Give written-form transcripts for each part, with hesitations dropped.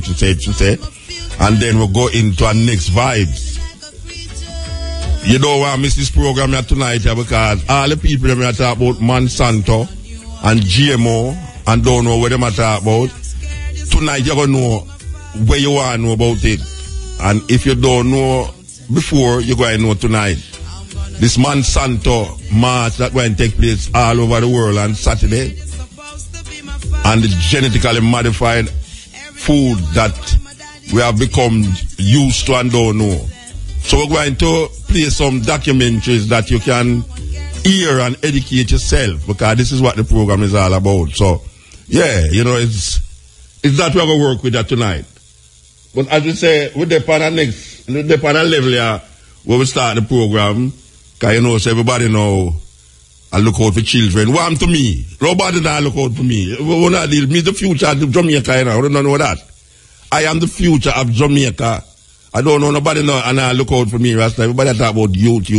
word she said. And then we'll go into our next vibes. You don't want to miss this program here tonight because all the people that are talk about Monsanto and GMO and don't know what they are talking about, tonight you're going to know where you want to know about it. And if you don't know before, you're going to know tonight. This Monsanto march that's going to take place all over the world on Saturday. And the genetically modified food that we have become used to and don't know. So we're going to play some documentaries that you can hear and educate yourself, because this is what the program is all about. So, yeah, you know, it's that we're going to work with that tonight. But as we say, we're the panel next, the panel level here, where we start the program, because you know, so everybody know I look out for children. Warm to me. Nobody now look out for me. We not deal. Me the future of Jamaica, you know. I don't know that. I am the future of Jamaica. I don't know nobody know, and I look out for me, Rasta. Everybody talk about youth.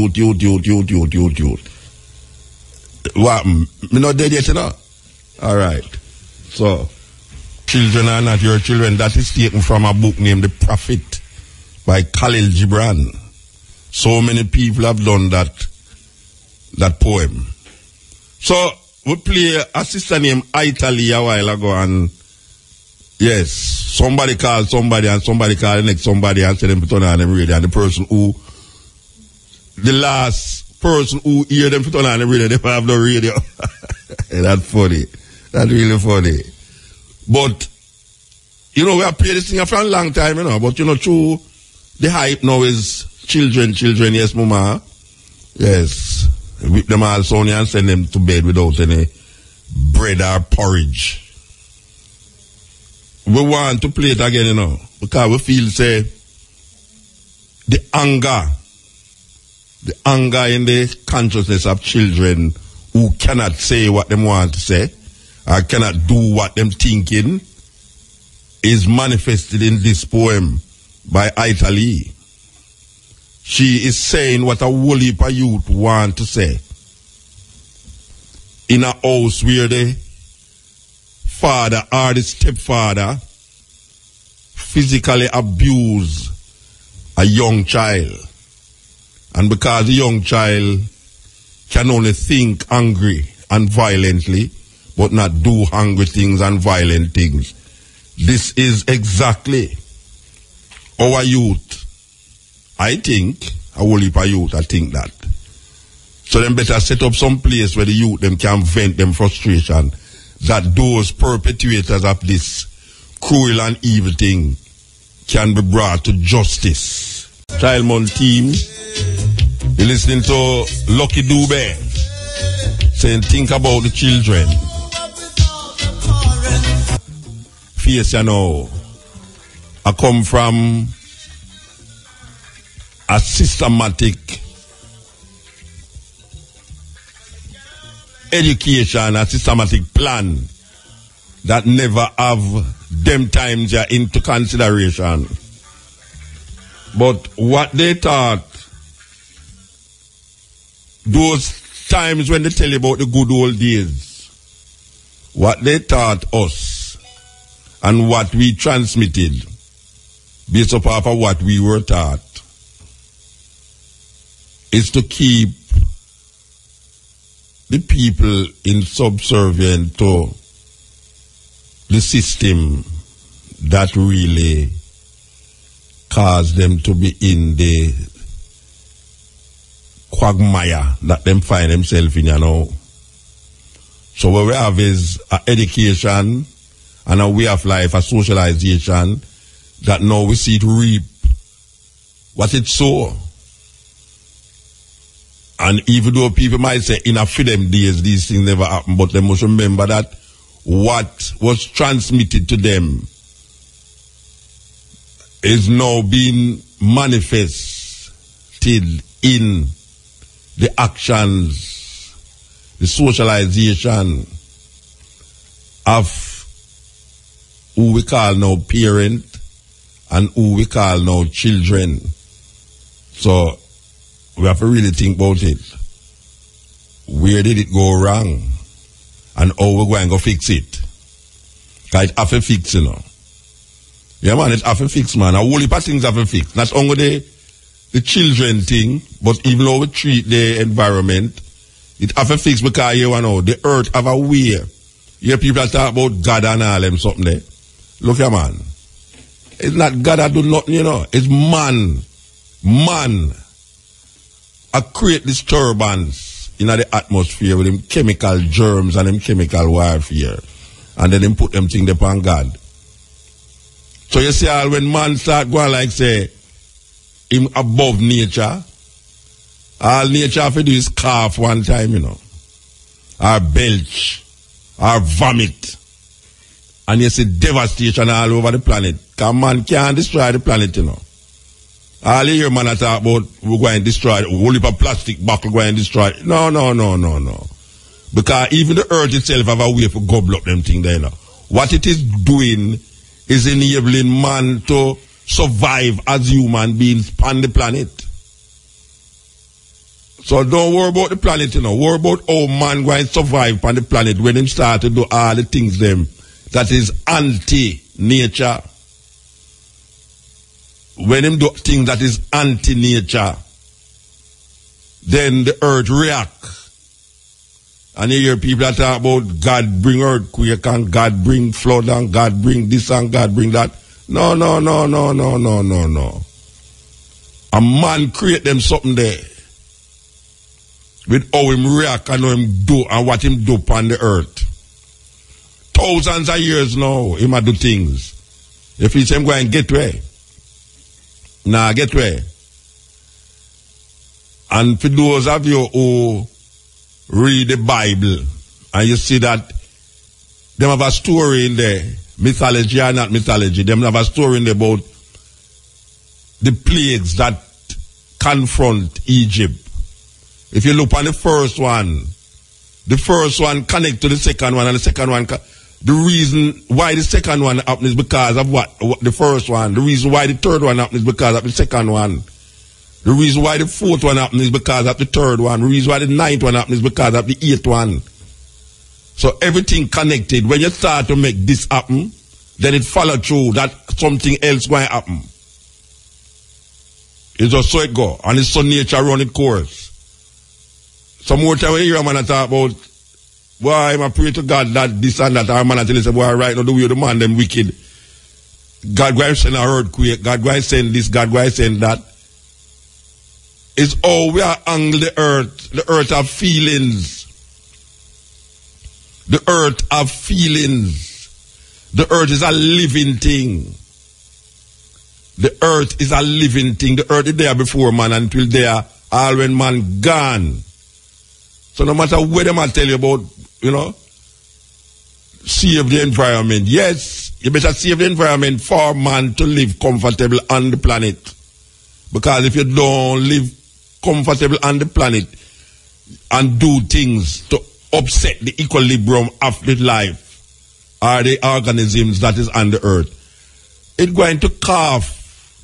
What? Me not dead yet, you know? Alright. So, children are not your children. That is taken from a book named The Prophet by Khalil Gibran. So many people have done that poem. So, we play a sister named Italy a while ago, and yes, somebody called somebody and somebody called the next somebody and said them to turn on them radio. And the last person who hear them to turn on the radio, they have no radio. That's funny. That's really funny. But, you know, we have played this thing for a long time, you know. But, you know, true, the hype now is children, yes, mama. Yes. Whip them all Sonia and send them to bed without any bread or porridge. We want to play it again, you know, because we feel, say, the anger in the consciousness of children who cannot say what they want to say or cannot do what them thinking is manifested in this poem by Italy. She is saying what a whole heap of youth want to say. In a house where the father or the stepfather physically abuse a young child. And because the young child can only think angry and violently, but not do hungry things and violent things. This is exactly our youth. I think, a whole heap of youth, I think that. So them better set up some place where the youth them can vent them frustration, that those perpetrators of this cruel and evil thing can be brought to justice. Childmont team, you're listening to Lucky Dube saying, think about the children. Face, you know, I come from a systematic education, a systematic plan that never have them times into consideration. But what they thought, those times when they tell you about the good old days, what they taught us and what we transmitted based upon what we were taught is to keep the people in subservient to the system that really caused them to be in the quagmire that them find themselves in, you know. So what we have is an education and a way of life, a socialization that now we see it reap what it sow. And even though people might say in a few them days these things never happen, but they must remember that what was transmitted to them is now being manifested in the actions, the socialization of who we call now parent and who we call now children. So we have to really think about it. Where did it go wrong? And how we're going to fix it. Because it have to fix, you know. Yeah, man, it have to fix, man. A whole heap of things have to fix. Not only the children thing, but even how we treat the environment, it have to fix because you know, the earth have a way. You hear people that talk about God and all them something there. Look here, man. It's not God that do nothing, you know. It's man. Man. I create disturbance in the atmosphere with them chemical germs and them chemical warfare. And then them put them things upon God. So you see all when man start going like say, him above nature, all nature have to do is cough one time, you know. Or belch. Or vomit. And you see devastation all over the planet. Because man can't destroy the planet, you know. All you hear man talk about, we're going to destroy it. Whole heap of plastic buckle going to destroy it. No. Because even the earth itself have a way for gobble up them things there, you know. What it is doing is enabling man to survive as human beings on the planet. So don't worry about the planet, you know. Worry about how man going to survive on the planet when him start to do all the things them that is anti-nature. When him do things that is anti-nature, then the earth react. And you hear people that talk about God bring earthquake and God bring flood and God bring this and God bring that. No. A man create them something there. With how him react and how him do and what him do upon the earth. Thousands of years now, him a do things. If he say him go and get way. Nah, get way. And for those of you who read the Bible, and you see that them have a story in there, mythology or not mythology, them have a story in there about the plagues that confront Egypt. If you look on the first one connect to the second one, and the second one, the reason why the second one happened is because of what the first one. The reason why the third one happened is because of the second one. The reason why the fourth one happened is because of the third one. The reason why the ninth one happened is because of the eighth one. So everything connected. When you start to make this happen, then it follow through that something else going to happen. It's just so it go. And it's so nature run its course. Some more time when you hear a man talk about, why I pray to God that this and that, our man tell you, say, boy, right now the way the man them wicked. God going to send an earthquake, God going to send this, God going to send that. It's all we are angle the earth. The earth have feelings. The earth have feelings. The earth is a living thing. The earth is a living thing. The earth is there before man until there, all when man gone. So no matter what they might tell you about, you know, save the environment. Yes, you better save the environment for man to live comfortable on the planet. Because if you don't live comfortable on the planet and do things to upset the equilibrium of the life or the organisms that is on the earth, it's going to cough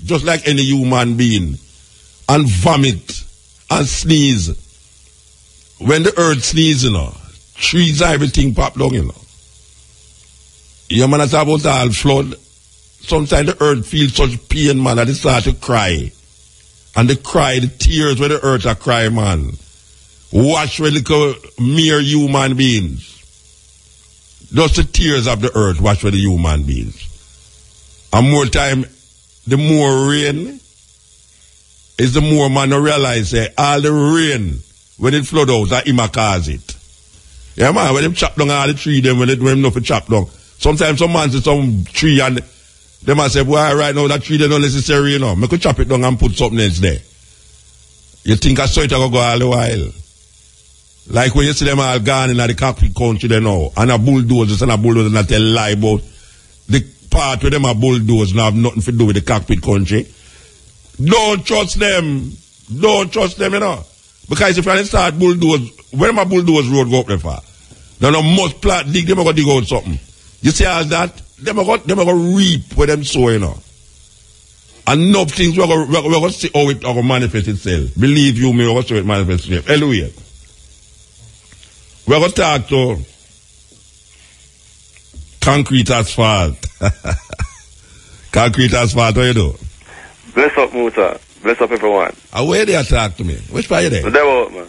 just like any human being and vomit and sneeze. When the earth sneezes, you know, trees and everything pop down, you know. You man talk about all flood. Sometimes the earth feels such pain, man, that it start to cry. And they cry, the tears where the earth are cry, man. Wash with little mere human beings. Just the tears of the earth wash with the human beings. And more time, the more rain is the more man realize say all the rain when it flood out that him a cause it. Yeah man, when them chop down all the tree them when them not for chop down. Sometimes some man see some tree and they might say, boy, right now that tree they not necessary, you know. I could chop it down and put something else there. You think I saw it go all the while. Like when you see them all gone in the cockpit country they know, and a bulldozer and a bulldozer and tell lie about the part where them are bulldozers and have nothing to do with the cockpit country. Don't trust them. Don't trust them, you know. Because if you start bulldoze, where my bulldoze road go up there for? They no must plant, dig, them go dig out something. You see all that? Them go reap where them sow, you know. And enough things we're going to see how it will manifest itself. Believe you me, we're going to see it manifest itself. Anyway, we're going to talk to concrete asphalt. Concrete asphalt, what you do? Bless up, Muta. Bless up, everyone. Where they talk to me? Which part you there? They're out, man.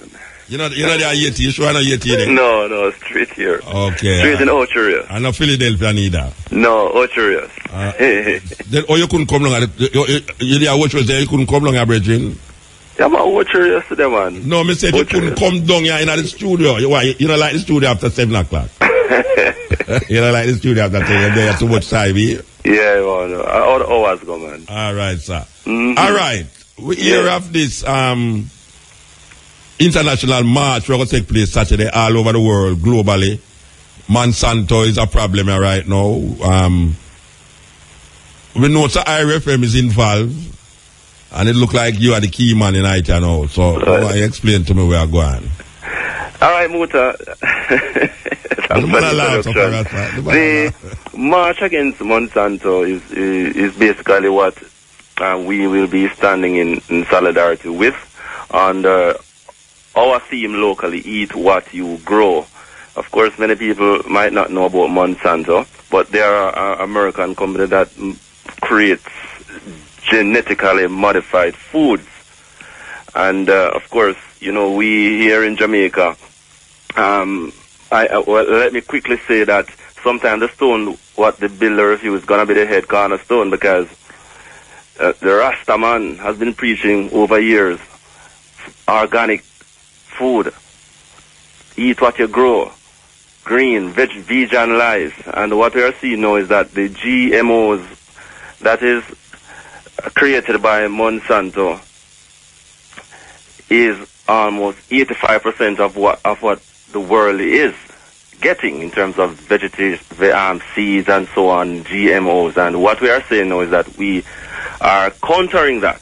You know they are Yeti. You sure I know Yeti there? No, straight here. Okay. Straight in Ocherius. I know Philadelphia neither. No, Ocherius. Then, you couldn't come along. You there watch there, you couldn't come along, brethren. Yeah, man, Ocherius today, man. No, me said you couldn't come down here in the studio. You don't like the studio after 7 o'clock. You don't like the studio after 7 o'clock. You have to watch TV. Yeah, man. All the hours go, man. All right, sir. All right. We hear of this international march we're going to take place Saturday all over the world, globally. Monsanto is a problem right now. We know the IRFM is involved, and it look like you are the key man in it now. So explain to me where I'm going. All right, Muta. The march against Monsanto is basically what we will be standing in solidarity with. And our theme locally, eat what you grow. Of course, many people might not know about Monsanto, but they are an American company that creates genetically modified foods. And of course, you know, we here in Jamaica, let me quickly say that sometimes the stone what the builder refused is going to be the head cornerstone, because the Rasta man has been preaching over years organic food, eat what you grow, green, vegan life. And what we are seeing now is that the GMOs that is created by Monsanto is almost 85% of what the world is getting in terms of vegetation, seeds and so on, GMOs. And what we are saying now is that we are countering that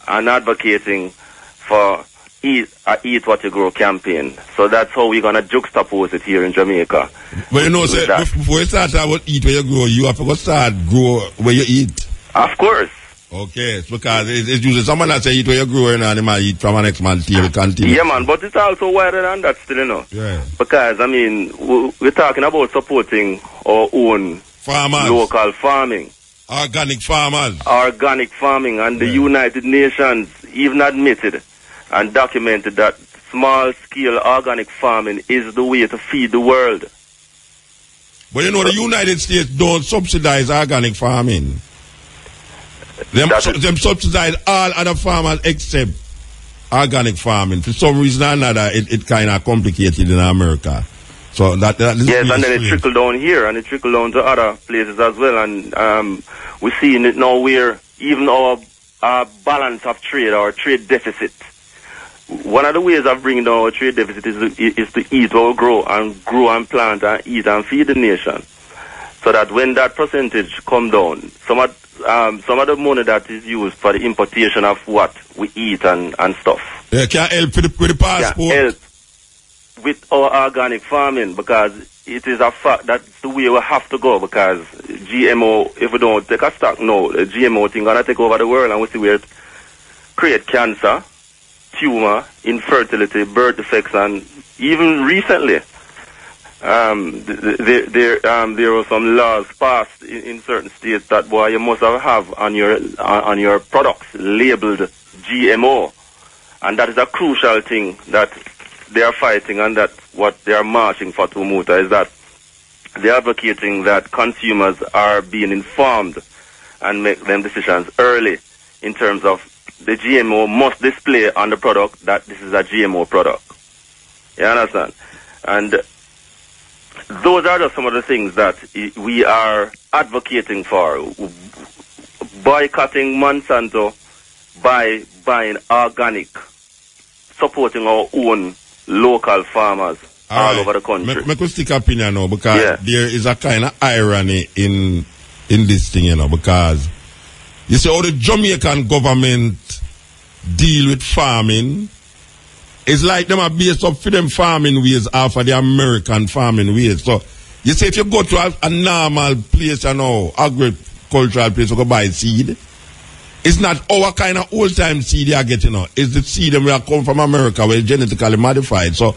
and advocating for eat what you grow campaign. So that's how we're going to juxtapose it here in Jamaica. But you know, sir, before you start about eat where you grow, you have to start grow where you eat. Of course. Okay, it's because it's usually someone that say eat where you grow and animal eat from an next man till continue. Yeah, man, but it's also wider than that still, you know. Yeah. Because, I mean, we're talking about supporting our own farmers, local farming. Organic farmers. Organic farming. And the United Nations even admitted and documented that small-scale organic farming is the way to feed the world. But you know, the United States don't subsidize organic farming. Them subsidize all other farmers except organic farming. For some reason or another, it kind of complicated in America. So that is yes, and then it trickled down here, and it trickled down to other places as well. And we're seeing it now where even our balance of trade, our trade deficit, one of the ways of bringing down our trade deficit is to eat or grow and plant and eat and feed the nation. So that when that percentage come down, some of the money that is used for the importation of what we eat and stuff. Yeah, can help with the passport. Can help with our organic farming, because it is a fact that's the way we have to go, because GMO, if we don't take a stock now, the GMO thing gonna take over the world, and we see where it create cancer, tumor, infertility, birth defects, and even recently there were some laws passed in certain states that boy you must have on your products labeled GMO, and that is a crucial thing that they are fighting, and that what they are marching for to Muta is that they are advocating that consumers are being informed and make them decisions early in terms of the GMO must display on the product that this is a GMO product. You understand? And those are just some of the things that we are advocating for. Boycotting Monsanto by buying organic, supporting our own local farmers all over the country. Make us stick opinion now, because there is a kind of irony in this thing, you know, because you see how the Jamaican government deal with farming. It's like them are based up for them farming ways off of the American farming ways. So you say if you go to a normal place, you know, agricultural place, you go buy seed. It's not our kind of old time seed you are getting, you know. It's the seed that will come from America where it's genetically modified. So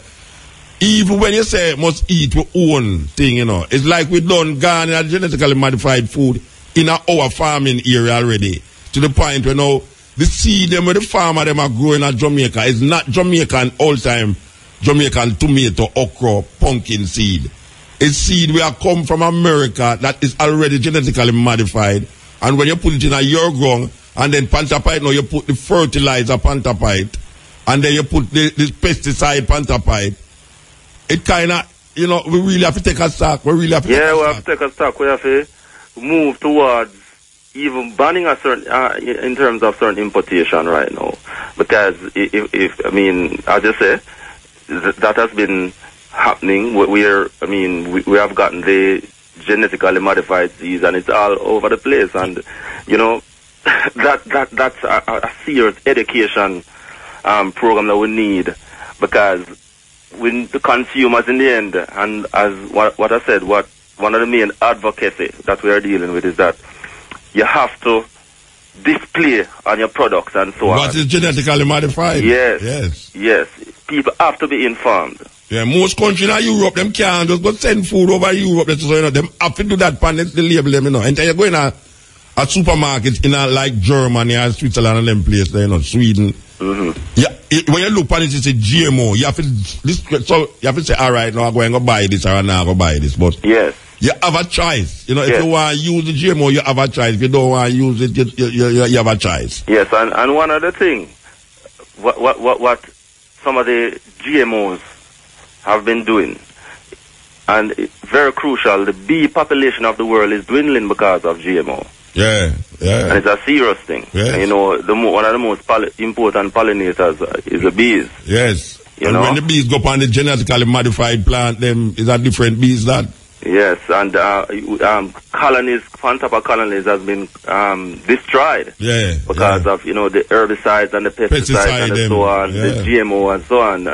even when you say must eat your own thing, you know, it's like we don't garner genetically modified food in our farming area already. To the point where now, the seed them where the farmer them are growing at Jamaica is not Jamaican all-time Jamaican tomato, okra, pumpkin seed. It's seed where come from America that is already genetically modified. And when you put it in a your ground, and then pantapite, now you put the fertilizer pantapite, and then you put the pesticide pantapite. It kind of, you know, we really have to take a stock. We really have to take a stock. Yeah, we have to take a stock. We have to move towards even banning a certain, in terms of certain importation right now. Because if I mean, as you say, that has been happening. We have gotten the genetically modified seeds, and it's all over the place. And you know, that's a serious education program that we need, because when the consumers in the end, and as what I said, what one of the main advocacy that we are dealing with is that you have to display on your products and so on. What is genetically modified? Yes. People have to be informed. Yeah, most countries in Europe, them can't just go send food over Europe. So, you know, them have to do that, pan the label them, you know. And then you go in a supermarket in like Germany or Switzerland and them places, you know, Sweden. Yeah, when you look at it, it's a GMO. You have to say, all right, now I'm going to buy this or I'm not going to buy this. But yes, you have a choice. You know, if you want to use the GMO, you have a choice. If you don't want to use it, you have a choice. Yes, and one other thing, what some of the GMOs have been doing, and very crucial, the bee population of the world is dwindling because of GMO. Yeah. And it's a serious thing. Yes. You know, one of the most important pollinators is the bees. Yes. You know? When the bees go on the genetically modified plant, them is a different bees that. Yes, and colonies, on top of colonies, has been destroyed. Yeah. Because of, you know, the herbicides and the pesticides and so on, the GMO and so on,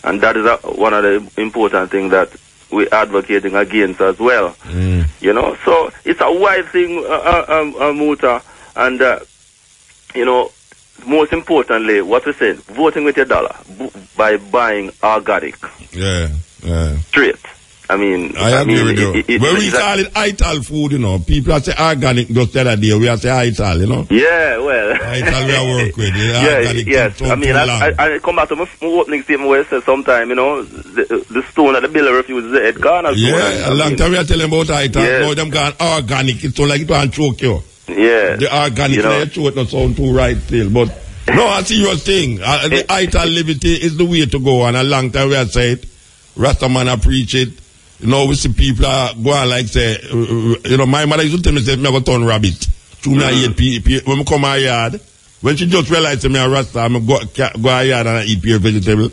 and that is one of the important things that we're advocating against as well. You know, so it's a wide thing, Muta, and you know, most importantly, what we said, voting with your dollar by buying organic. Yeah. Straight. I mean, I agree with you. When we call it ITAL food, you know, people say organic just the other day. We are say ITAL, you know. Yeah, well. ITAL we work with. Yes. I mean, I come back to my opening statement where it says sometime, you know, the stone that the builder refuses the head gone. Yeah, a long time we are telling about ITAL. Yes. Now them gone organic. It's so like it won't choke you. Yeah. The organic, you know, you throat not sound too right still, but no, a serious thing. The ITAL liberty is the way to go, and a long time we have said, Rastaman a preach it. You know, we see people go on like say, you know, my mother used to tell me, say, me go turn rabbit. To me, I eat when I come my yard, when she just realized me a Rasta, I go a yard and I eat pure vegetable.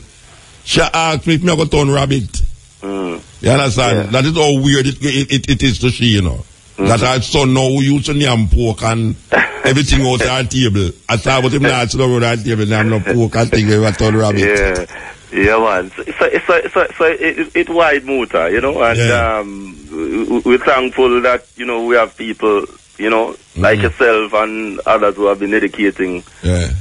She asked me if me go turn rabbit. You understand? Yeah. That is how weird it is to she, you know. That her son now who used to name pork and everything out our table. I saw about him now, so around our table, and no pork and thing, we turn rabbit. Yeah, man. So it's wide motor, you know, and we're thankful that, you know, we have people, you know, like yourself and others who have been educating the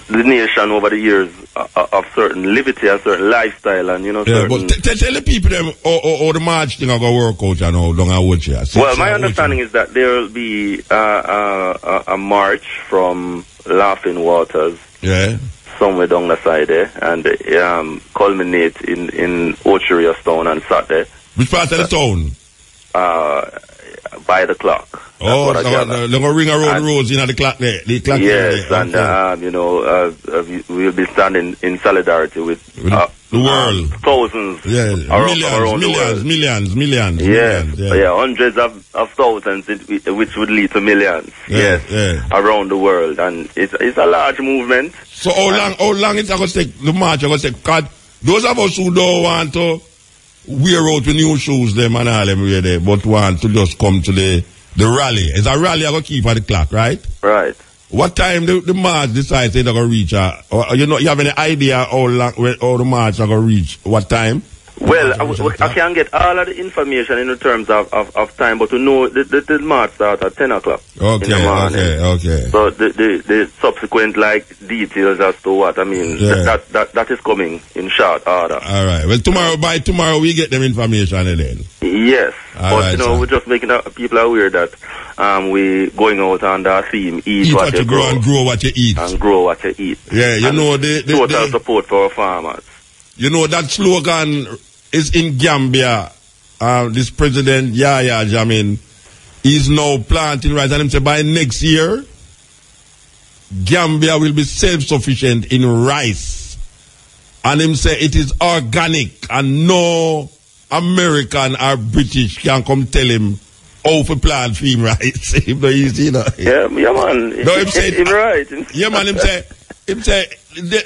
nation over the years of certain liberty and certain lifestyle and, you know, but tell the people them how the March thing are going to work out and how long I watch you. Well, my understanding is that there will be a march from Laughing Waters. Yeah. Somewhere down the side there, and culminate in Orchardstown on Saturday. Which part of the town? By the clock. Oh, so they're going to ring around roads in the clock there. The clock yes, there. And you know, we'll be standing in solidarity with the world. Thousands. Millions. Yeah, hundreds of thousands, which would lead to millions. Around the world, and it's a large movement. So how long it's going to take the march? Going to take? Because those of us who don't want to wear out the new shoes, them and all them wear there, but want to just come to the rally. It's a rally I'm going to keep at the clock, right? Right. What time the march decides they're going to reach? Or you know, you have any idea how the march are going to reach? What time? Well, I can get all of the information in terms of time, but to know the march start at 10 o'clock. Okay, okay. So the subsequent details as to what I mean that is coming in short order. All right. Well, by tomorrow we get them information then. Yes, all right, we're just making people aware that we going out on that theme: eat what you grow and grow what you eat. And grow what you eat. Yeah, you know total support for our farmers. You know that slogan is in Gambia. This President Yahya Jammeh, he's now planting rice, and him say by next year, Gambia will be self-sufficient in rice. And him say it is organic, and no American or British can come tell him how to plant film rice. Him no easy, you know. Yeah, man. No, him say him right. Yeah, man. Him say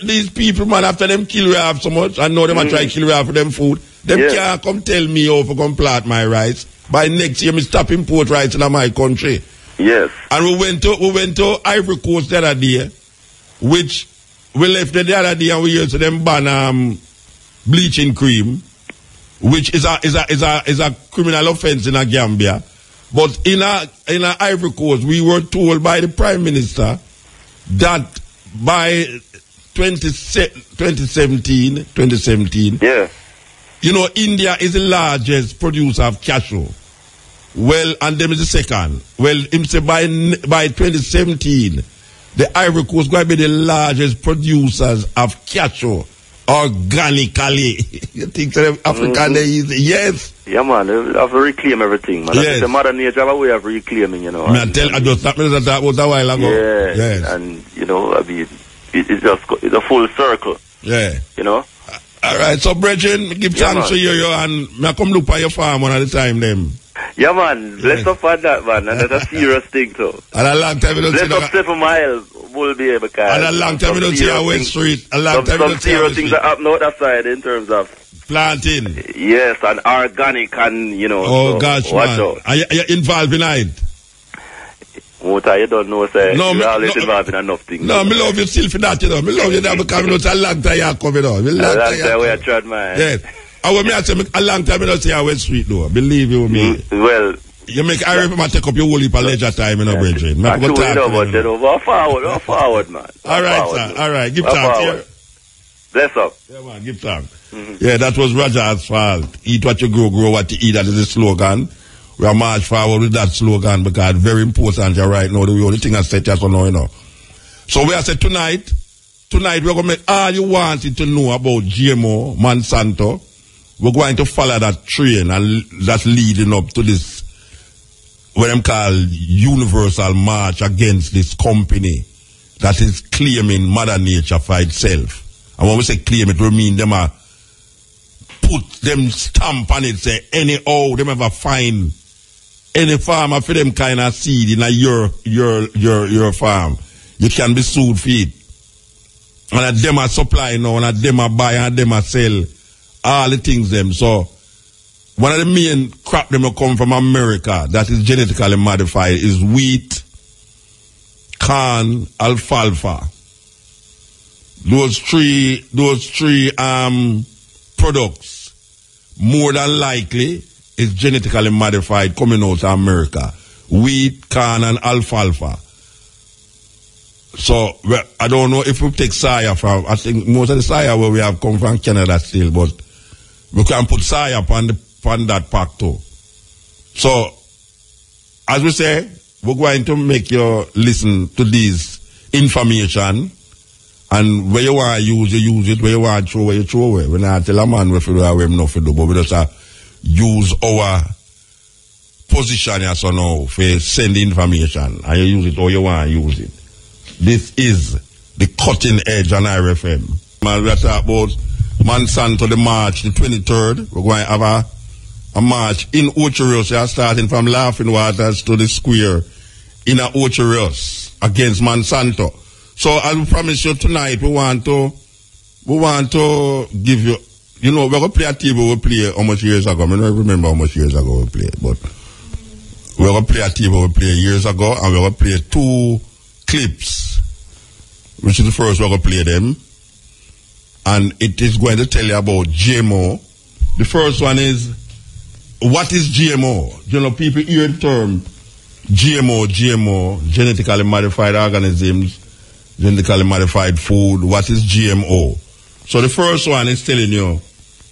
these people, man, after them kill we have so much, I know them try to kill we have for them food. Them can't come tell me how to come plant my rice. By next year, me stop import rice in my country. Yes. And we went to Ivory Coast the other day, which we left the other day, and we used to them ban bleaching cream, which is a criminal offense in a Gambia. But in a Ivory Coast, we were told by the Prime Minister that by 2017, you know, India is the largest producer of cashew. Well, and them is the second. Well, him say by 2017, the Ivory Coast going to be the largest producers of cashew organically. You think so African they easy? Yes. Yeah, man, they have to reclaim everything, man. Yes. The Mother Nature have a way of reclaiming, you know. I just that was a while ago. Yeah. Yes. And, you know, I mean, it's a full circle. Yeah. You know? All right, so, Brethren, give thanks to you, and I come look by your farm one at a time, them. Yeah, man. Bless up on that, man. And that's a serious thing, too. And a long time we don't see Bless up 7 miles will be able to. And a long time we don't see a West Street. A long time we don't see a serious things that happen out that side in terms of planting. Yes, and organic and, you know. Oh, so gosh, man. Are you involved in it? Mota, you don't know, sir. No, you're always involved in enough things. No, me love you still for that, you know. Me love you that because it's a long time you're coming on. A long time we are tried, man. Yes. I will say a long time I don't see a West Street, though. Believe you me. Well, you make I remember take up your whole heap of leisure time, you know, Bridget. I know, but you know, forward, man. All right, sir. All right. Give thanks here. Bless up. Yeah, man. Give thanks. Yeah, that was Roger's fault. Eat what you grow what you eat. That is the slogan. We are march forward with that slogan because it's very important right now. The only thing I said just now, you know. So we are said tonight we're going to make all you wanted to know about GMO, Monsanto. We're going to follow that train and that's leading up to this, what them call universal march against this company that is claiming Mother Nature for itself. And when we say claim it, we mean them are put them stamp on it, say anyhow, them ever find any farmer for them kind of seed in your farm, you can be sued for it. And at them are supply now, and at them are buy, and at them are sell all the things them. So one of the main crop them will come from America that is genetically modified is wheat, corn, alfalfa. Those three products more than likely is genetically modified coming out of America. Wheat, corn, and alfalfa. So, I don't know if we take soya from, I think most of the soya where we have come from Canada still, but we can put soya upon that pack too. So, as we say, we're going to make you listen to this information, and where you want to use it, where you want to throw away. We're not tell a man where to do away, nothing to do, but we just use our position as so now for send information, and you use it or you want to use it. This is the cutting edge on RFM. Man, we are talking about Monsanto, the March, the 23rd. We're going to have a march in Ocherus, starting from Laughing Waters to the square in Ocherus against Monsanto. So I promise you tonight we want to give you, you know, we're going to play a table we played how much years ago. I don't remember how much years ago we played, but we're going to play a table we played years ago, and we're going to play 2 clips, which is the first we're going to play them. And it is going to tell you about GMO The first one is, what is GMO? You know, people hear the term GMO, genetically modified organisms, genetically modified food. What is GMO? So the first one is telling you,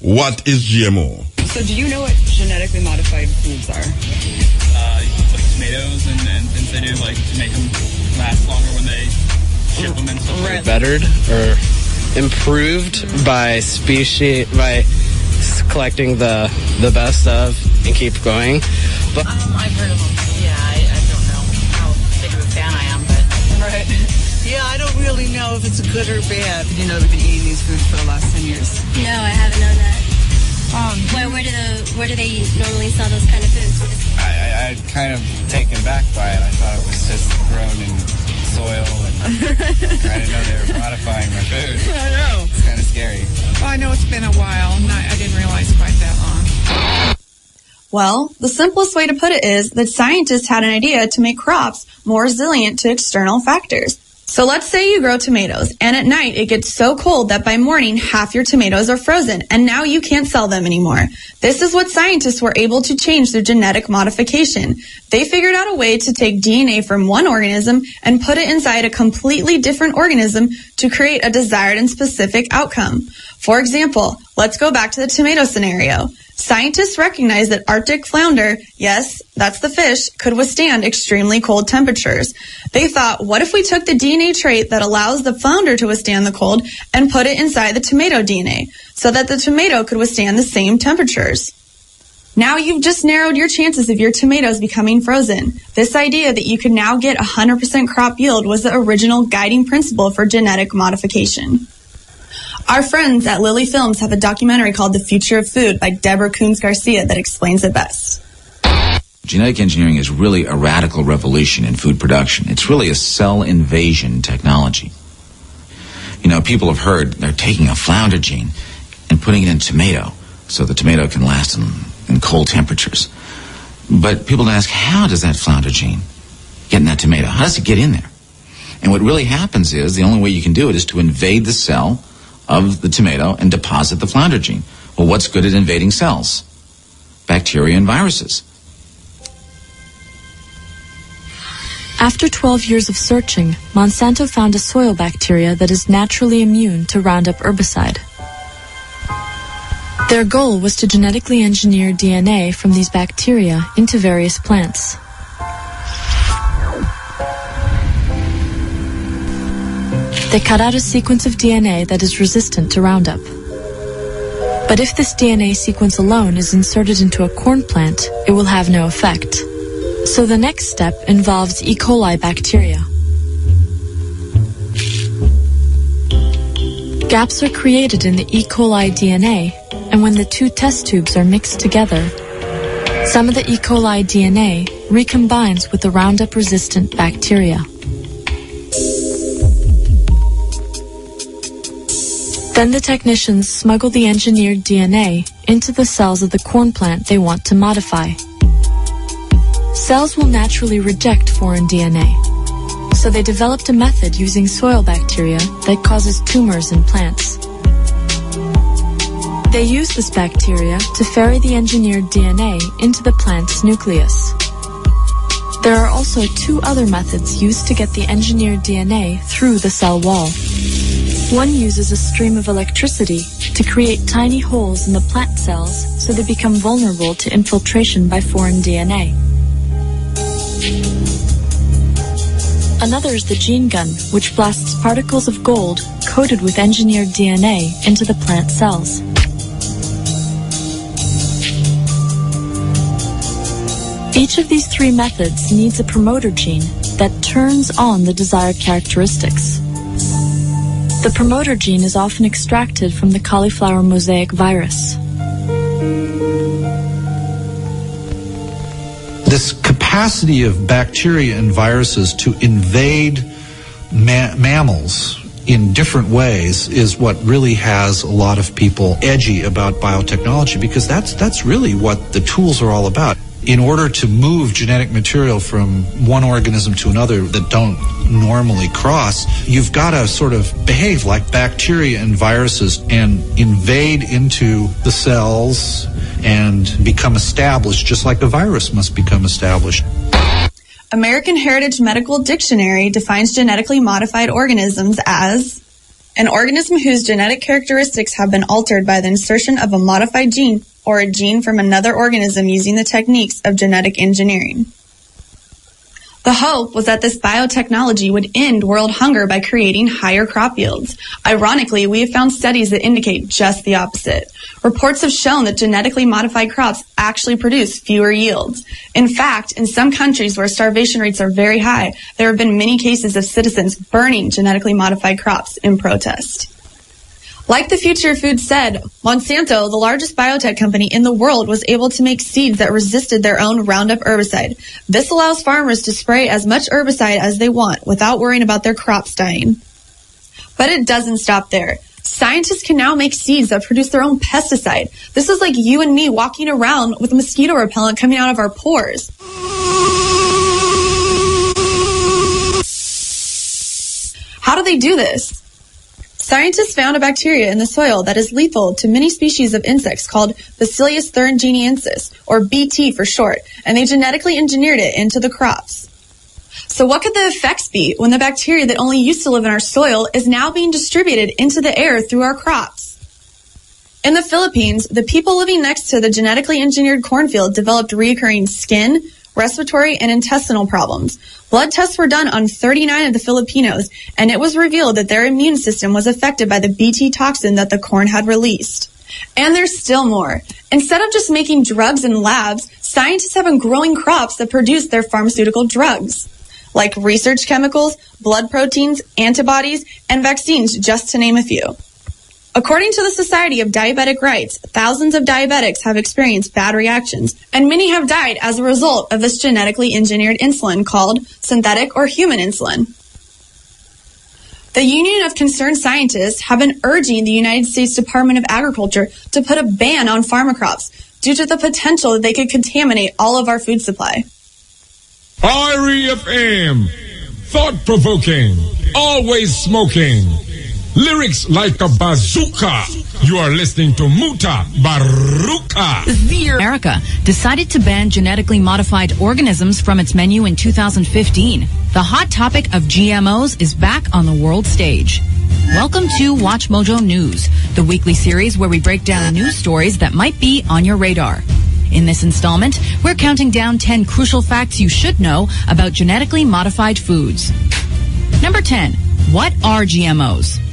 what is GMO? So do you know what genetically modified foods are? Like tomatoes and things they do, like to make them last longer when they ship them and stuff. Right. Bettered or improved by species, by collecting the best of and keep going. But I've heard of them. Yeah, I don't know how big of a fan I am, but Right. Yeah, I don't really know if it's good or bad. You know, we've been eating these foods for the last 10 years. No, I haven't known that. Where do they normally sell those kind of foods? I'm kind of taken back by it. I thought it was just grown in soil, and I didn't know they were modifying my food. I know. It's kind of scary. Well, I know it's been a while. I didn't realize quite that long. Well, the simplest way to put it is that scientists had an idea to make crops more resilient to external factors. So let's say you grow tomatoes, and at night it gets so cold that by morning half your tomatoes are frozen, and now you can't sell them anymore. This is what scientists were able to change through genetic modification. They figured out a way to take DNA from one organism and put it inside a completely different organism to create a desired and specific outcome. For example, let's go back to the tomato scenario. Scientists recognized that Arctic flounder, yes, that's the fish, could withstand extremely cold temperatures. They thought, what if we took the DNA trait that allows the flounder to withstand the cold and put it inside the tomato DNA so that the tomato could withstand the same temperatures? Now you've just narrowed your chances of your tomatoes becoming frozen. This idea that you could now get 100% crop yield was the original guiding principle for genetic modification. Our friends at Lilly Films have a documentary called The Future of Food by Deborah Coons-Garcia that explains it best. Genetic engineering is really a radical revolution in food production. It's really a cell invasion technology. You know, people have heard they're taking a flounder gene and putting it in tomato so the tomato can last in cold temperatures. But people don't ask, how does that flounder gene get in that tomato? How does it get in there? And what really happens is the only way you can do it is to invade the cell of the tomato and deposit the flounder gene. Well, what's good at invading cells? Bacteria and viruses. After 12 years of searching, Monsanto found a soil bacteria that is naturally immune to Roundup herbicide. Their goal was to genetically engineer DNA from these bacteria into various plants. They cut out a sequence of DNA that is resistant to Roundup. But if this DNA sequence alone is inserted into a corn plant, it will have no effect. So the next step involves E. coli bacteria. Gaps are created in the E. coli DNA, and when the two test tubes are mixed together, some of the E. coli DNA recombines with the Roundup-resistant bacteria. Then the technicians smuggle the engineered DNA into the cells of the corn plant they want to modify. Cells will naturally reject foreign DNA, so they developed a method using soil bacteria that causes tumors in plants. They use this bacteria to ferry the engineered DNA into the plant's nucleus. There are also two other methods used to get the engineered DNA through the cell wall. One uses a stream of electricity to create tiny holes in the plant cells so they become vulnerable to infiltration by foreign DNA. Another is the gene gun, which blasts particles of gold coated with engineered DNA into the plant cells. Each of these three methods needs a promoter gene that turns on the desired characteristics. The promoter gene is often extracted from the cauliflower mosaic virus. This capacity of bacteria and viruses to invade mammals in different ways is what really has a lot of people edgy about biotechnology, because that's really what the tools are all about. in order to move genetic material from one organism to another that don't normally cross, you've got to sort of behave like bacteria and viruses and invade into the cells and become established, just like a virus must become established. American Heritage Medical Dictionary defines genetically modified organisms as an organism whose genetic characteristics have been altered by the insertion of a modified gene or a gene from another organism using the techniques of genetic engineering. The hope was that this biotechnology would end world hunger by creating higher crop yields. Ironically, we have found studies that indicate just the opposite. Reports have shown that genetically modified crops actually produce fewer yields. In fact, in some countries where starvation rates are very high, there have been many cases of citizens burning genetically modified crops in protest. Like the Future of Food said, Monsanto, the largest biotech company in the world, was able to make seeds that resisted their own Roundup herbicide. This allows farmers to spray as much herbicide as they want without worrying about their crops dying. But it doesn't stop there. Scientists can now make seeds that produce their own pesticide. This is like you and me walking around with mosquito repellent coming out of our pores. How do they do this? Scientists found a bacteria in the soil that is lethal to many species of insects called Bacillus thuringiensis, or BT for short, and they genetically engineered it into the crops. So what could the effects be when the bacteria that only used to live in our soil is now being distributed into the air through our crops? In the Philippines, the people living next to the genetically engineered cornfield developed recurring skin, respiratory, and intestinal problems. Blood tests were done on 39 of the Filipinos, and it was revealed that their immune system was affected by the BT toxin that the corn had released. And there's still more. Instead of just making drugs in labs, scientists have been growing crops that produce their pharmaceutical drugs, like research chemicals, blood proteins, antibodies, and vaccines, just to name a few. According to the Society of Diabetic Rights, thousands of diabetics have experienced bad reactions, and many have died as a result of this genetically engineered insulin called synthetic or human insulin. The Union of Concerned Scientists have been urging the United States Department of Agriculture to put a ban on pharma crops due to the potential that they could contaminate all of our food supply. REFM, thought-provoking, always smoking. Lyrics like a bazooka. You are listening to Muta Baruka. America decided to ban genetically modified organisms from its menu in 2015. The hot topic of GMOs is back on the world stage. Welcome to Watch Mojo News, the weekly series where we break down news stories that might be on your radar. In this installment, we're counting down 10 crucial facts you should know about genetically modified foods. Number 10. What are GMOs?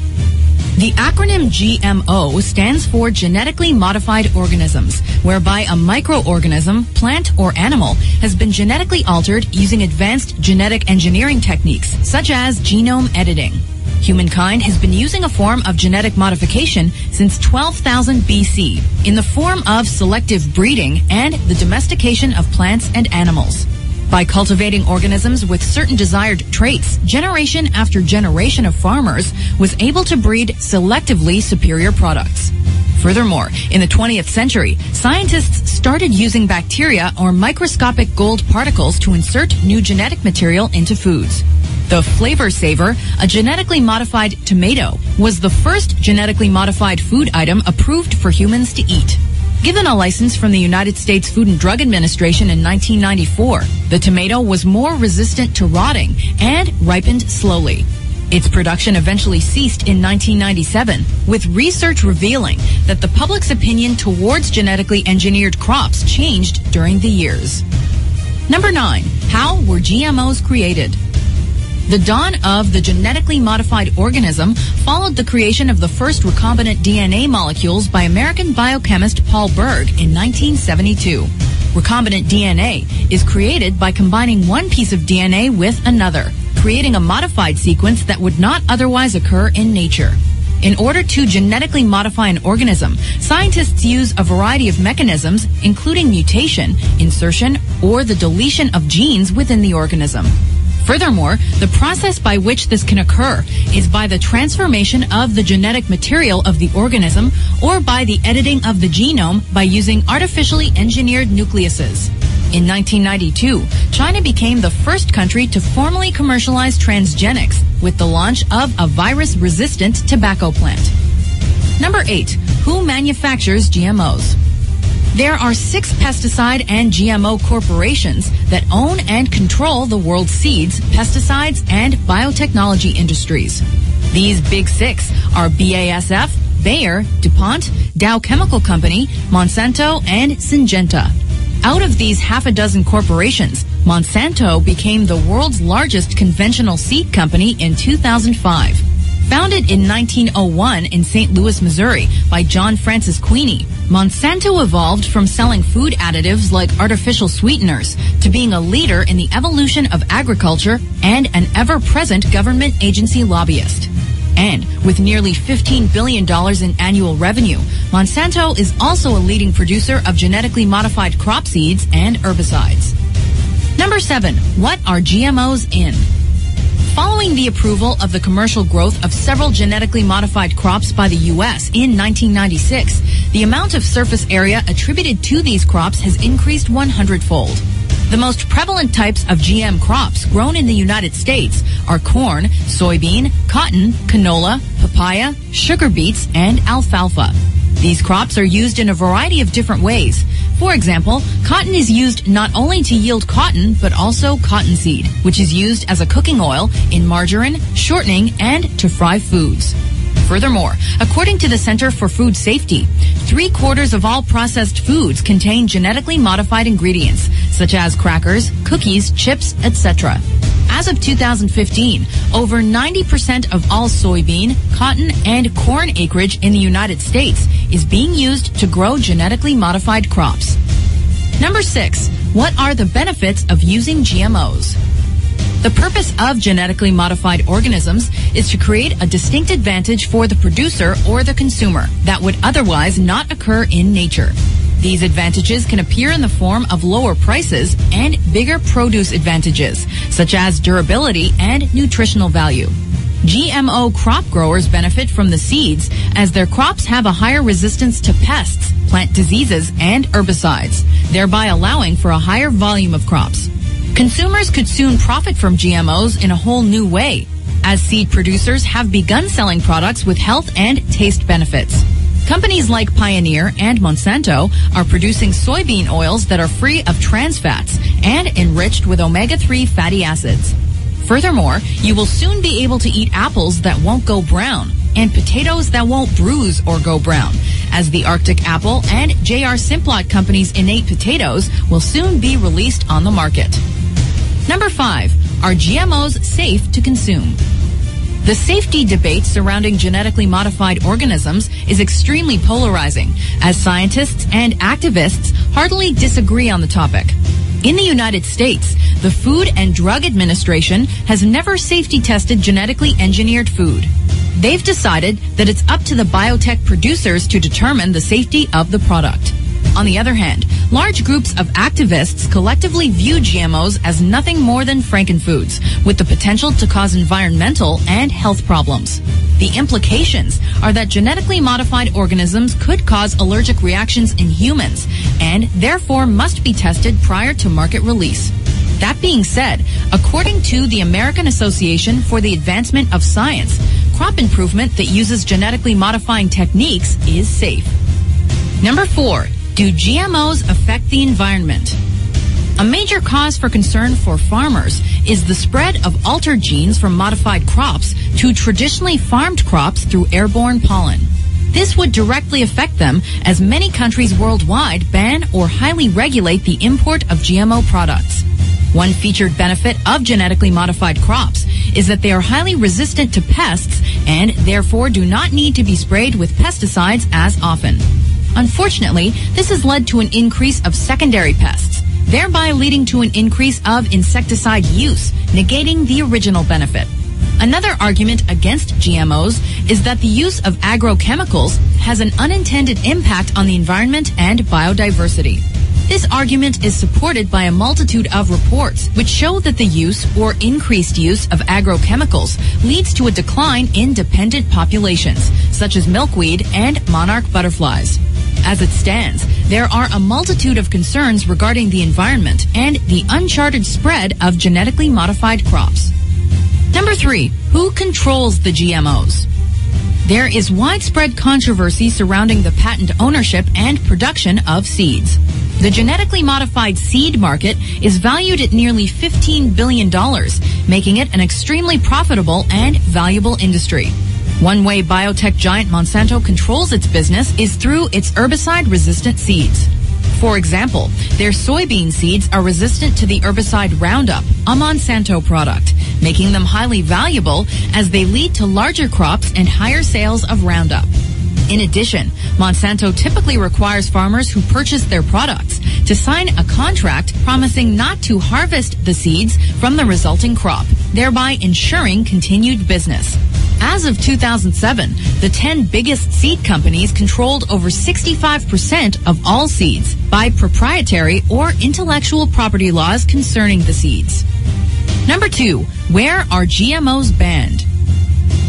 The acronym GMO stands for Genetically Modified Organisms, whereby a microorganism, plant, or animal has been genetically altered using advanced genetic engineering techniques, such as genome editing. Humankind has been using a form of genetic modification since 12,000 BC in the form of selective breeding and the domestication of plants and animals. By cultivating organisms with certain desired traits, generation after generation of farmers was able to breed selectively superior products. Furthermore, in the 20th century, scientists started using bacteria or microscopic gold particles to insert new genetic material into foods. The Flavor Saver, a genetically modified tomato, was the first genetically modified food item approved for humans to eat. Given a license from the United States Food and Drug Administration in 1994, the tomato was more resistant to rotting and ripened slowly. Its production eventually ceased in 1997, with research revealing that the public's opinion towards genetically engineered crops changed during the years. Number 9. How were GMOs created? The dawn of the genetically modified organism followed the creation of the first recombinant DNA molecules by American biochemist Paul Berg in 1972. Recombinant DNA is created by combining one piece of DNA with another, creating a modified sequence that would not otherwise occur in nature. In order to genetically modify an organism, scientists use a variety of mechanisms, including mutation, insertion, or the deletion of genes within the organism. Furthermore, the process by which this can occur is by the transformation of the genetic material of the organism or by the editing of the genome by using artificially engineered nucleuses. In 1992, China became the first country to formally commercialize transgenics with the launch of a virus-resistant tobacco plant. Number 8. Who manufactures GMOs? There are 6 pesticide and GMO corporations that own and control the world's seeds, pesticides, and biotechnology industries. These big 6 are BASF, Bayer, DuPont, Dow Chemical Company, Monsanto, and Syngenta. Out of these half a dozen corporations, Monsanto became the world's largest conventional seed company in 2005. Founded in 1901 in St. Louis, Missouri by John Francis Queeny, Monsanto evolved from selling food additives like artificial sweeteners to being a leader in the evolution of agriculture and an ever-present government agency lobbyist. And with nearly $15 billion in annual revenue, Monsanto is also a leading producer of genetically modified crop seeds and herbicides. Number 7. What are GMOs in? Following the approval of the commercial growth of several genetically modified crops by the U.S. in 1996, the amount of surface area attributed to these crops has increased 100-fold. The most prevalent types of GM crops grown in the United States are corn, soybean, cotton, canola, papaya, sugar beets, and alfalfa. These crops are used in a variety of different ways. For example, cotton is used not only to yield cotton, but also cottonseed, which is used as a cooking oil in margarine, shortening, and to fry foods. Furthermore, according to the Center for Food Safety, 3/4 of all processed foods contain genetically modified ingredients, such as crackers, cookies, chips, etc. As of 2015, over 90% of all soybean, cotton, and corn acreage in the United States is being used to grow genetically modified crops. Number 6. What are the benefits of using GMOs? The purpose of genetically modified organisms is to create a distinct advantage for the producer or the consumer that would otherwise not occur in nature. These advantages can appear in the form of lower prices and bigger produce advantages, such as durability and nutritional value. GMO crop growers benefit from the seeds as their crops have a higher resistance to pests, plant diseases, and herbicides, thereby allowing for a higher volume of crops. Consumers could soon profit from GMOs in a whole new way, as seed producers have begun selling products with health and taste benefits. Companies like Pioneer and Monsanto are producing soybean oils that are free of trans fats and enriched with omega-3 fatty acids. Furthermore, you will soon be able to eat apples that won't go brown and potatoes that won't bruise or go brown, as the Arctic Apple and J.R. Simplot Company's innate potatoes will soon be released on the market. Number 5. Are GMOs safe to consume? The safety debate surrounding genetically modified organisms is extremely polarizing, as scientists and activists heartily disagree on the topic. In the United States, the Food and Drug Administration has never safety tested genetically engineered food. They've decided that it's up to the biotech producers to determine the safety of the product. On the other hand, large groups of activists collectively view GMOs as nothing more than frankenfoods, with the potential to cause environmental and health problems. The implications are that genetically modified organisms could cause allergic reactions in humans, and therefore must be tested prior to market release. That being said, according to the American Association for the Advancement of Science, crop improvement that uses genetically modifying techniques is safe. Number 4. Do GMOs affect the environment? A major cause for concern for farmers is the spread of altered genes from modified crops to traditionally farmed crops through airborne pollen. This would directly affect them, as many countries worldwide ban or highly regulate the import of GMO products. One featured benefit of genetically modified crops is that they are highly resistant to pests and therefore do not need to be sprayed with pesticides as often. Unfortunately, this has led to an increase of secondary pests, thereby leading to an increase of insecticide use, negating the original benefit. Another argument against GMOs is that the use of agrochemicals has an unintended impact on the environment and biodiversity. This argument is supported by a multitude of reports which show that the use or increased use of agrochemicals leads to a decline in dependent populations, such as milkweed and monarch butterflies. As it stands, there are a multitude of concerns regarding the environment and the uncharted spread of genetically modified crops. Number 3, who controls the GMOs? There is widespread controversy surrounding the patent ownership and production of seeds. The genetically modified seed market is valued at nearly $15 billion, making it an extremely profitable and valuable industry. One way biotech giant Monsanto controls its business is through its herbicide-resistant seeds. For example, their soybean seeds are resistant to the herbicide Roundup, a Monsanto product, making them highly valuable as they lead to larger crops and higher sales of Roundup. In addition, Monsanto typically requires farmers who purchase their products to sign a contract promising not to harvest the seeds from the resulting crop, thereby ensuring continued business. As of 2007, the 10 biggest seed companies controlled over 65% of all seeds by proprietary or intellectual property laws concerning the seeds. Number 2, where are GMOs banned?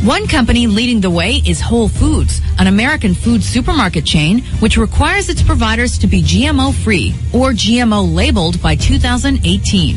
One company leading the way is Whole Foods, an American food supermarket chain which requires its providers to be GMO-free or GMO-labeled by 2018.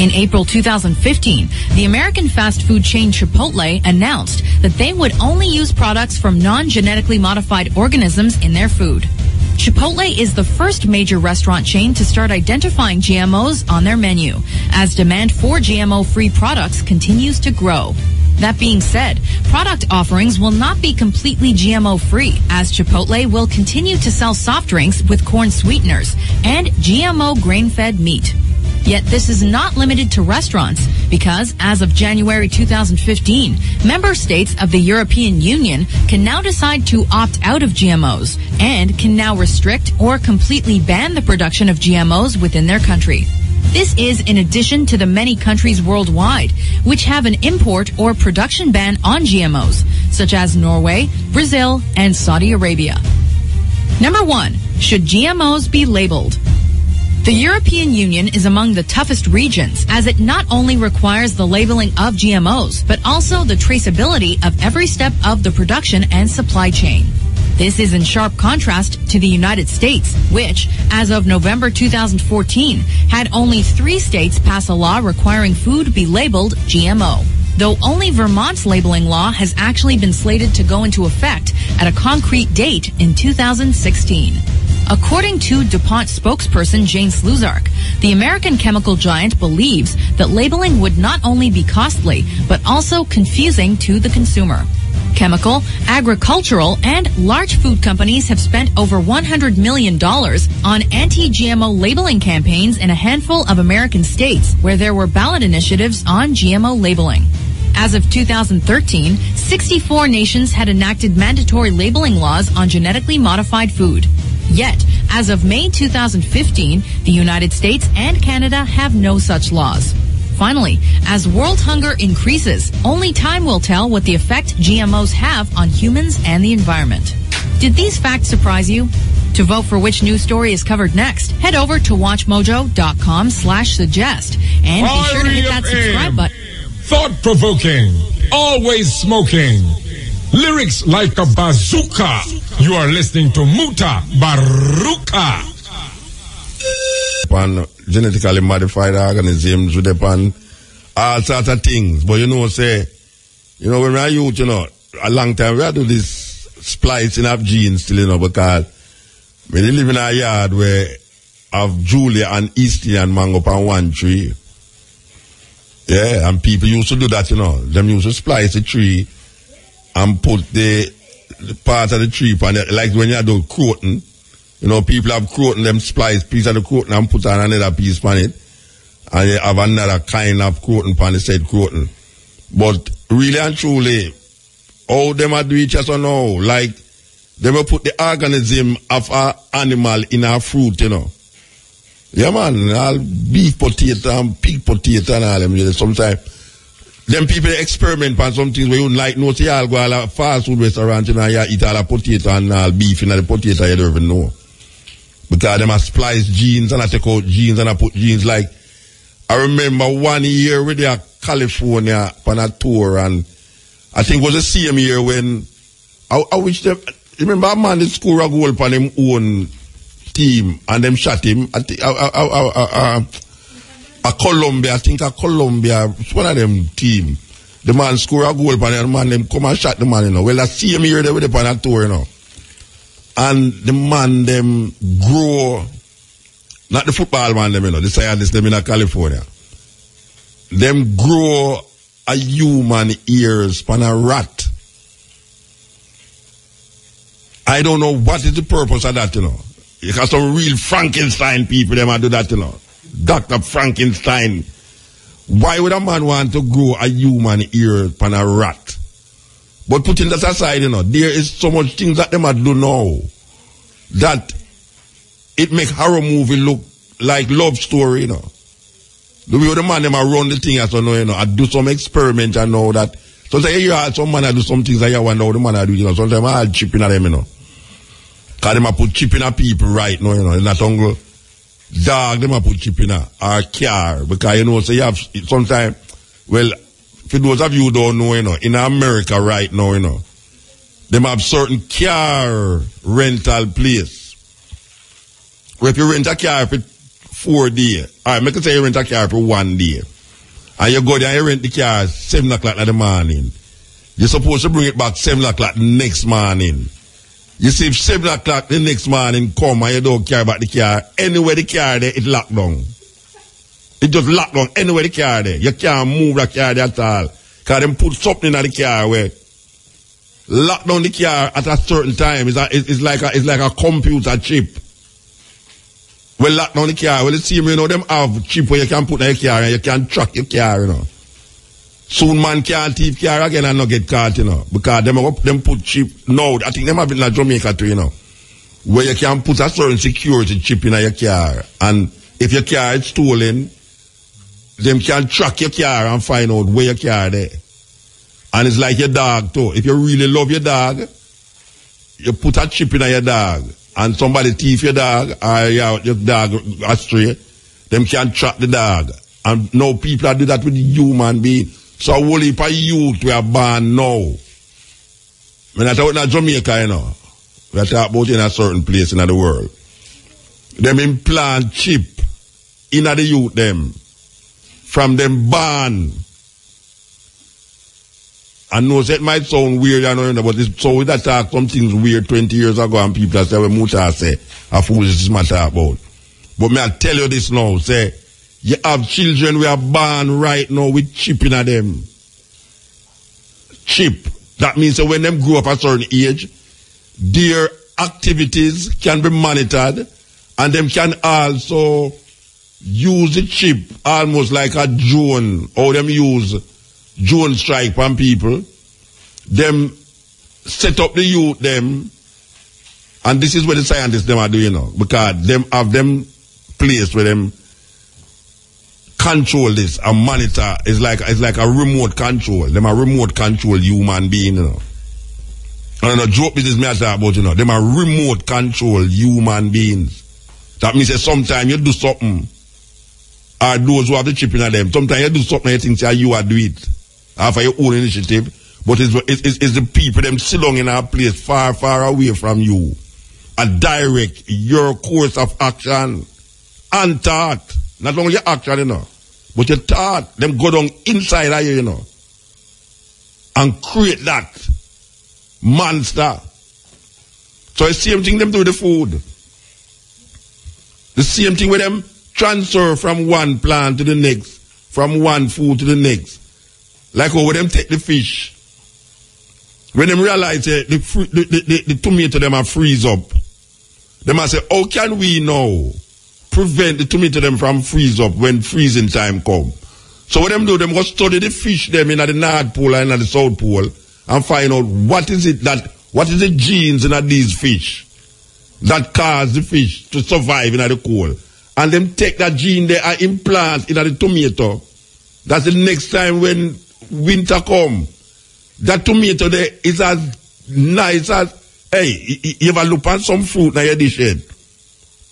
In April 2015, the American fast food chain Chipotle announced that they would only use products from non-genetically modified organisms in their food. Chipotle is the first major restaurant chain to start identifying GMOs on their menu, as demand for GMO-free products continues to grow. That being said, product offerings will not be completely GMO-free, as Chipotle will continue to sell soft drinks with corn sweeteners and GMO grain-fed meat. Yet this is not limited to restaurants, because as of January 2015, member states of the European Union can now decide to opt out of GMOs and can now restrict or completely ban the production of GMOs within their country. This is in addition to the many countries worldwide which have an import or production ban on GMOs, such as Norway, Brazil, and Saudi Arabia. Number 1, should GMOs be labeled? The European Union is among the toughest regions, as it not only requires the labeling of GMOs, but also the traceability of every step of the production and supply chain. This is in sharp contrast to the United States, which, as of November 2014, had only 3 states pass a law requiring food be labeled GMO, though only Vermont's labeling law has actually been slated to go into effect at a concrete date in 2016. According to DuPont spokesperson Jane Sluzark, the American chemical giant believes that labeling would not only be costly, but also confusing to the consumer. Chemical, agricultural, and large food companies have spent over $100 million on anti-GMO labeling campaigns in a handful of American states where there were ballot initiatives on GMO labeling. As of 2013, 64 nations had enacted mandatory labeling laws on genetically modified food. Yet, as of May 2015, the United States and Canada have no such laws. Finally, as world hunger increases, only time will tell what the effect GMOs have on humans and the environment. Did these facts surprise you? To vote for which news story is covered next, head over to watchmojo.com/suggest and be sure to hit that subscribe button. Thought-provoking, always smoking, lyrics like a bazooka. You are listening to Muta Baruka. On genetically modified organisms with upon all sorts of things. But when we are youth, a long time we had to do this splicing of genes still, because we live in a yard where have Julia and Eastie and mango on one tree. Yeah, and people used to do that, Them used to splice the tree and put the part of the tree on it, like when you do croton. People have croton, them splice piece of the croton and put on another piece on it. And you have another kind of croton on the said croton. But really and truly, how them do it just now, like they will put the organism of an animal in a fruit, Yeah, man, all beef potato and pig potato and all them. Sometimes, them people experiment on some things where you like, see, I'll go to a fast food restaurant, you eat all the potato and all beef in the potato, you don't even know. Because them a splice genes and I take out genes and I put genes like, I remember 1 year with the California on a tour, and I think it was the same year when, I wish them, remember a man that scored a goal for them own team and them shot him. A Colombia, I think a Colombia, one of them team. The man scored a goal for them, man, them come and shot the man, you know. Well, that same year they were on a tour, you know. And the man, them grow, not the football man, them, you know, the scientists, them in California. Them grow a human ears from a rat. I don't know what is the purpose of that, you know. Because some real Frankenstein people, them do that, you know. Dr. Frankenstein. Why would a man want to grow a human ear from a rat? But putting that aside, you know, there is so much things that them do now that it make horror movie look like love story, you know. The way the man them run the thing as you know, I do some experiment and know that. Sometimes you hear some man do some things that you wonder how the man do, you know. Sometimes I chip in at them, you know. Because them put chip in at people right now, you know, in that angle. Dog, them put chip in a or car. Because you know, so you have sometimes, well, for those of you who don't know, you know, in America right now, you know, them have certain car rental place. Where if you rent a car for 4 days, alright, make it say you rent a car for 1 day. And you go there and you rent the car 7 o'clock in the morning. You're supposed to bring it back 7 o'clock the next morning. You see, if 7 o'clock the next morning come and you don't care about the car, anywhere the car there, it locked down. It just locked down anywhere the car there. You can't move the car there at all. Because them put something in the car where lock down the car at a certain time. It's like a computer chip. Well, lock down the car. Well, it seems, you know, them have chip where you can put in your car and you can track your car, you know. Soon man can't thief car again and not get caught, you know. Because them put chip. No, I think them have it in Jamaica too, you know. Where you can put a certain security chip in your car. And if your car is stolen, them can track your car and find out where your car there. And it's like your dog too. If you really love your dog, you put a chip in your dog. And somebody thief your dog or your dog astray, them can track the dog. And now people do that with human beings. So a whole heap of youth we are born now. When I talk about Jamaica, you know, we are talking about in a certain place in the world. Them implant chip in the youth them. From them born. I know it might sound weird, I know, but it's so we that talk some things weird 20 years ago and people say, well, Muta say, a fool is this matter about. But may I tell you this now, say, you have children we are born right now with chip in them. Chip. That means that when them grow up a certain age, their activities can be monitored and them can also use the chip almost like a drone, or them use drone strike on people. Them set up the youth them, and this is what the scientists them are doing now, because them have them place where them control this and monitor. It's like a remote control. Them a remote control human being, you know. And a joke business me I talk about, you know. Them a remote control human beings. That means that sometimes you do something, or those who have the chip in them, sometimes you do something and you think you are do it after your own initiative, but it's the people them sit down in a place far, far away from you and direct your course of action and thought. Not only your action, you know, but your thought, them go down inside of you, you know, and create that monster. So it's the same thing them do with the food. The same thing with them transfer from one plant to the next, from one food to the next. Like how them take the fish. When them realize the tomato them are freeze up, they must say, how can we now prevent the tomato them from freeze up when freezing time come? So what them do, them go study the fish them in the North Pole and in the South Pole and find out what is the genes in these fish that cause the fish to survive in the cold. And them take that gene there and implant in the tomato. That's the next time when winter come. That tomato there is as nice as, hey, you ever look at some fruit in your dish head?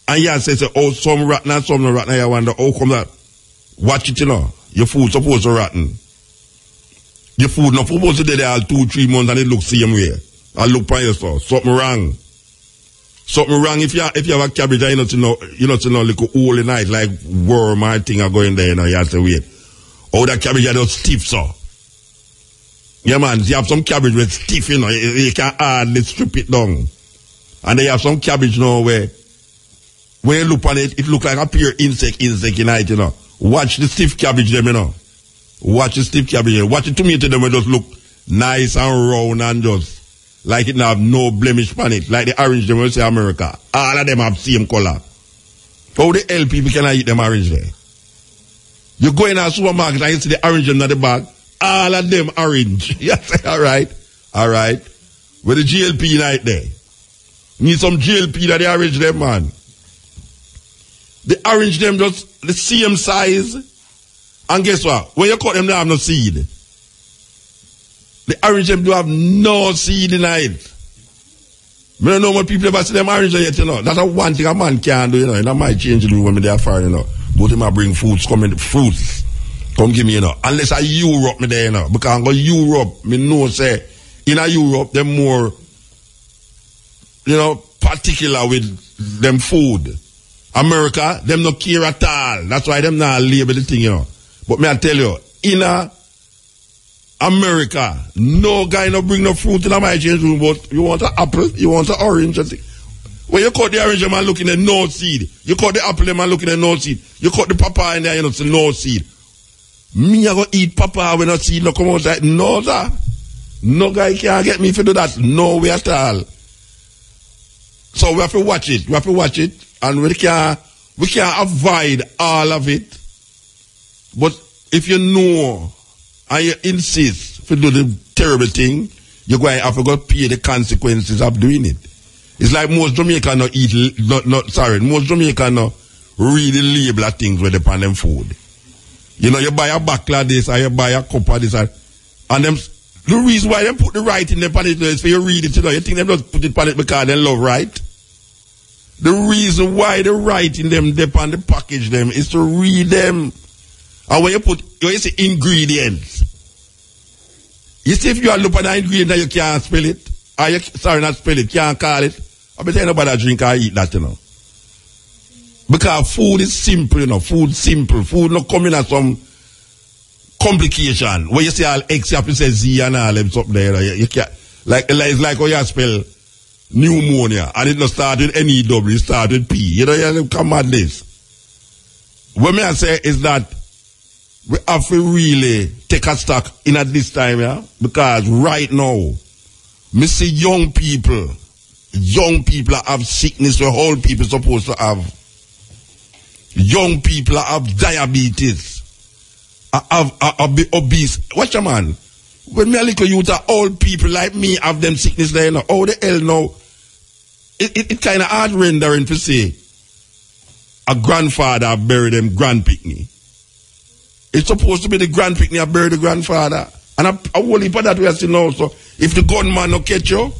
And you say, oh, some rotten and some not rotten. You wonder, oh, come that? Watch it, you know. Your food supposed to rotten. Your food not supposed to be there all 2-3 months and it looks same way. I look on you, so something wrong. Something wrong if you have a cabbage and you not to know little hole in it, like worm or thing are going there, you have to wait. Oh, that cabbage are just stiff, so. Yeah, man, you have some cabbage with stiff, you can hardly strip it down. And then you have some cabbage now where when you look on it, it look like a pure insect in it, Watch the stiff cabbage them, Watch the stiff cabbage. Watch the tomato them, just look nice and round and just like it have no blemish on it. Like the orange them, we say America. All of them have same color. How the hell people can eat them orange there? You go in a supermarket and you see the orange in the bag. All of them orange. Yes, all right. With the GLP right there. Need some GLP that the orange them, man. The orange them just the same size. And guess what? When you cut them, they have no seed. The orange them do have no seed in it. I don't know what people ever see them orange yet, That's a one thing a man can do, That might change the when they are far, But him I bring fruits, come give me, Unless I Europe me there, Because I go Europe, me know say, in a Europe, them more, particular with them food. America, them no care at all. That's why them not label the thing, But me I tell you, in America, no guy no bring no fruit in my change room, but you want an apple, you want an orange. When you cut the orange, man looking at no seed. You cut the apple, man looking at no seed. You cut the papaya in there, see no seed. Me I go eat papaya when no seed no come out like no sir. No guy can't get me to do that. No way at all. So we have to watch it. And we can avoid all of it. But if you know and you insist to do the terrible thing, you're going to have to go pay the consequences of doing it. It's like most Jamaicans most Jamaicans not read the label of things with upon them food. You buy a buckle of this or you buy a cup of this and them, the reason why they put the right in the pan is for you read it, You think they just put it on it because they love right? The reason why the writing them on the package them is to read them. And when you see ingredients. You see if you are looking at the ingredient you can't spell it. Or not spell it, can't call it. I bet nobody drink or eat that, Because food is simple, Food simple. Food not coming at some complication. When you say all X, you have to say Z and all them up there. You can't. It's like how you spell pneumonia, and it not start with NEW, it start with P. You come at this. What me I say is that we have to really take a stock in at this time, because right now, me see young people have sickness where old people supposed to have. Young people have diabetes, have be obese. Watch a man. When me a little youth, old people like me have them sickness there, How the hell now? It kind of hard rendering to say a grandfather buried them grandpicnic. It's supposed to be the grandpicnic buried the grandfather. And I will leave that way still now. So if the gunman no catch you,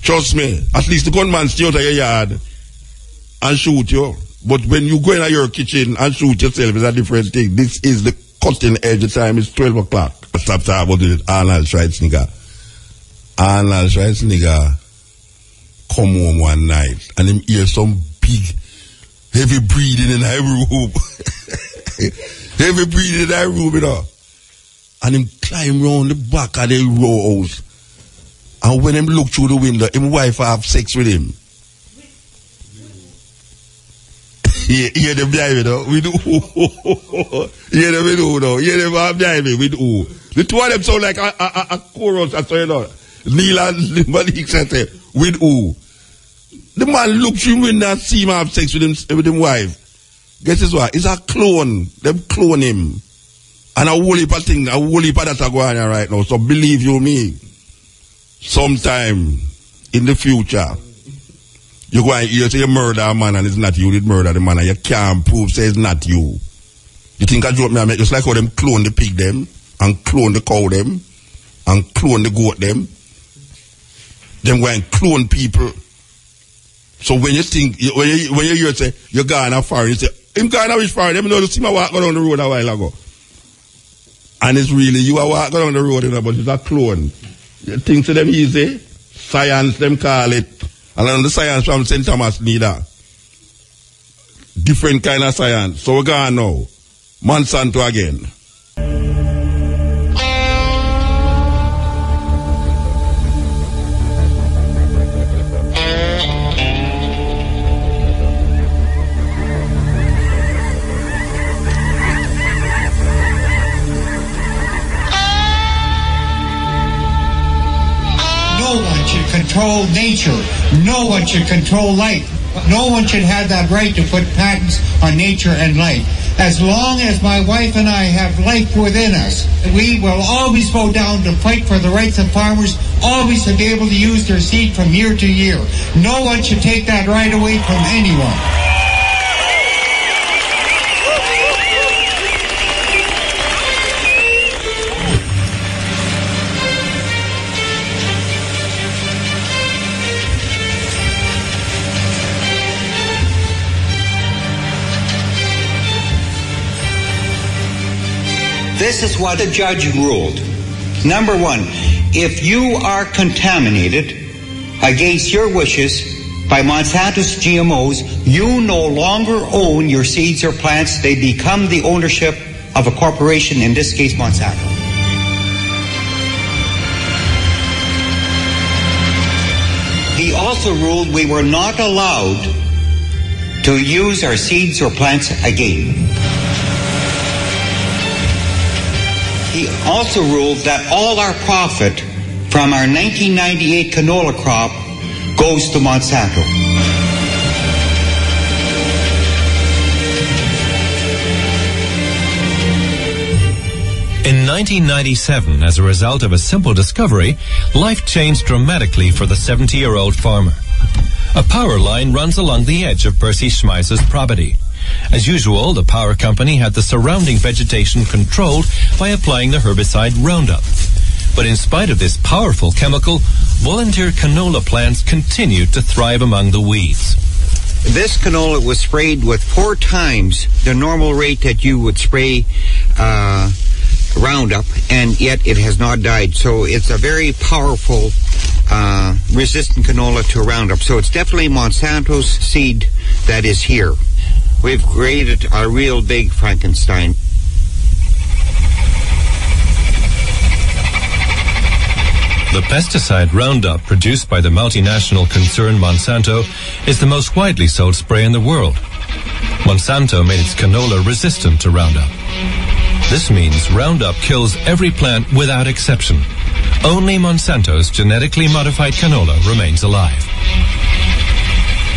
trust me, at least the gunman stay out of your yard and shoot you. But when you go in your kitchen and shoot yourself, it's a different thing. This is the cutting edge. The time is 12 o'clock. Stop talking about it. Arnold Schwarzenegger come home one night and him hear some big, heavy breathing in that room. Heavy breathing in that room, And him climb round the back of the row house. And when him look through the window, his wife have sex with him. Hear them behind me, with who? Hear them with who, Hear them behind me, with who? The two of them sound like a chorus, that's what Neil and Malik said, with who? The man look through him window and see him have sex with his wife. Guess this what? It's a clone. Them clone him. And a whole heap of thing, a whole heap of that are going on right now. So believe you me, sometime in the future, you go and hear say you murder a man and it's not you did murder the man and you can't prove say it's not you. You think I joke me, I make just like how them clone the pig them and clone the cow them and clone the goat them. Them go and clone people. So when you think, when you hear say you're going a foreign, you say, him going a which foreign? Them know you see me walk down the road a while ago. And it's really you are walking down the road, but it's a clone. You think to them easy? science, them call it. And then the science from St. Thomas neither. Different kind of science. So we're going now. Monsanto again. Control nature. No one should control life. No one should have that right to put patents on nature and life. As long as my wife and I have life within us, we will always go down to fight for the rights of farmers, always to be able to use their seed from year to year. No one should take that right away from anyone. This is what the judge ruled. Number one, if you are contaminated against your wishes by Monsanto's GMOs, you no longer own your seeds or plants. They become the ownership of a corporation, in this case Monsanto. He also ruled we were not allowed to use our seeds or plants again. He also ruled that all our profit from our 1998 canola crop goes to Monsanto. In 1997, as a result of a simple discovery, life changed dramatically for the 70-year-old farmer. A power line runs along the edge of Percy Schmeiser's property. As usual, the power company had the surrounding vegetation controlled by applying the herbicide Roundup. But in spite of this powerful chemical, volunteer canola plants continued to thrive among the weeds. This canola was sprayed with 4 times the normal rate that you would spray Roundup, and yet it has not died. So it's a very powerful resistant canola to Roundup. So it's definitely Monsanto's seed that is here. We've created a real big Frankenstein. The pesticide Roundup, produced by the multinational concern Monsanto, is the most widely sold spray in the world. Monsanto made its canola resistant to Roundup. This means Roundup kills every plant without exception. Only Monsanto's genetically modified canola remains alive.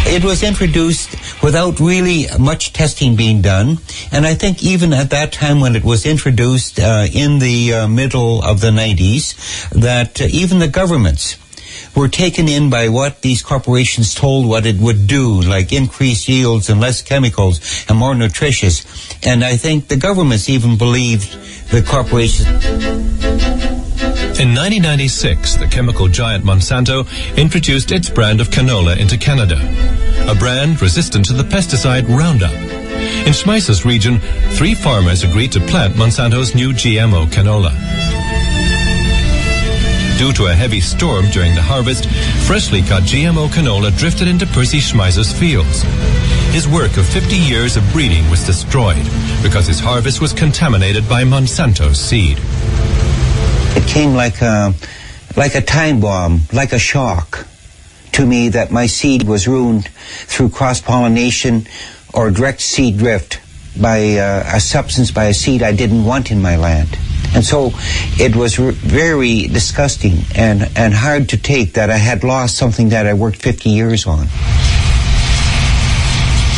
It was introduced without really much testing being done, and I think even at that time when it was introduced in the middle of the 90s, that even the governments were taken in by what these corporations told what it would do, like increased yields and less chemicals and more nutritious. And I think the governments even believed the corporations. In 1996, the chemical giant Monsanto introduced its brand of canola into Canada, a brand resistant to the pesticide Roundup. In Schmeiser's region, 3 farmers agreed to plant Monsanto's new GMO canola. Due to a heavy storm during the harvest, freshly cut GMO canola drifted into Percy Schmeiser's fields. His work of 50 years of breeding was destroyed because his harvest was contaminated by Monsanto's seed. It came like a time bomb, like a shock to me that my seed was ruined through cross-pollination or direct seed drift by a substance, by a seed I didn't want in my land. And so it was very disgusting and hard to take that I had lost something that I worked 50 years on.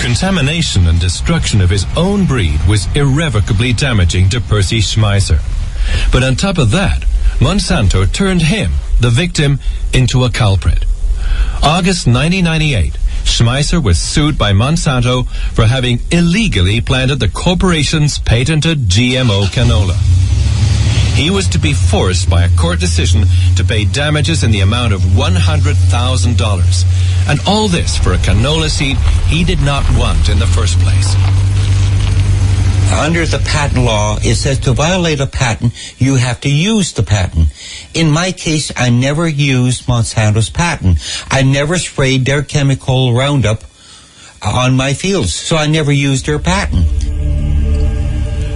Contamination and destruction of his own breed was irrevocably damaging to Percy Schmeiser. But on top of that, Monsanto turned him, the victim, into a culprit. August 1998, Schmeiser was sued by Monsanto for having illegally planted the corporation's patented GMO canola. He was to be forced by a court decision to pay damages in the amount of $100,000. And all this for a canola seed he did not want in the first place. Under the patent law, it says to violate a patent, you have to use the patent. In my case, I never used Monsanto's patent. I never sprayed their chemical Roundup on my fields, so I never used their patent.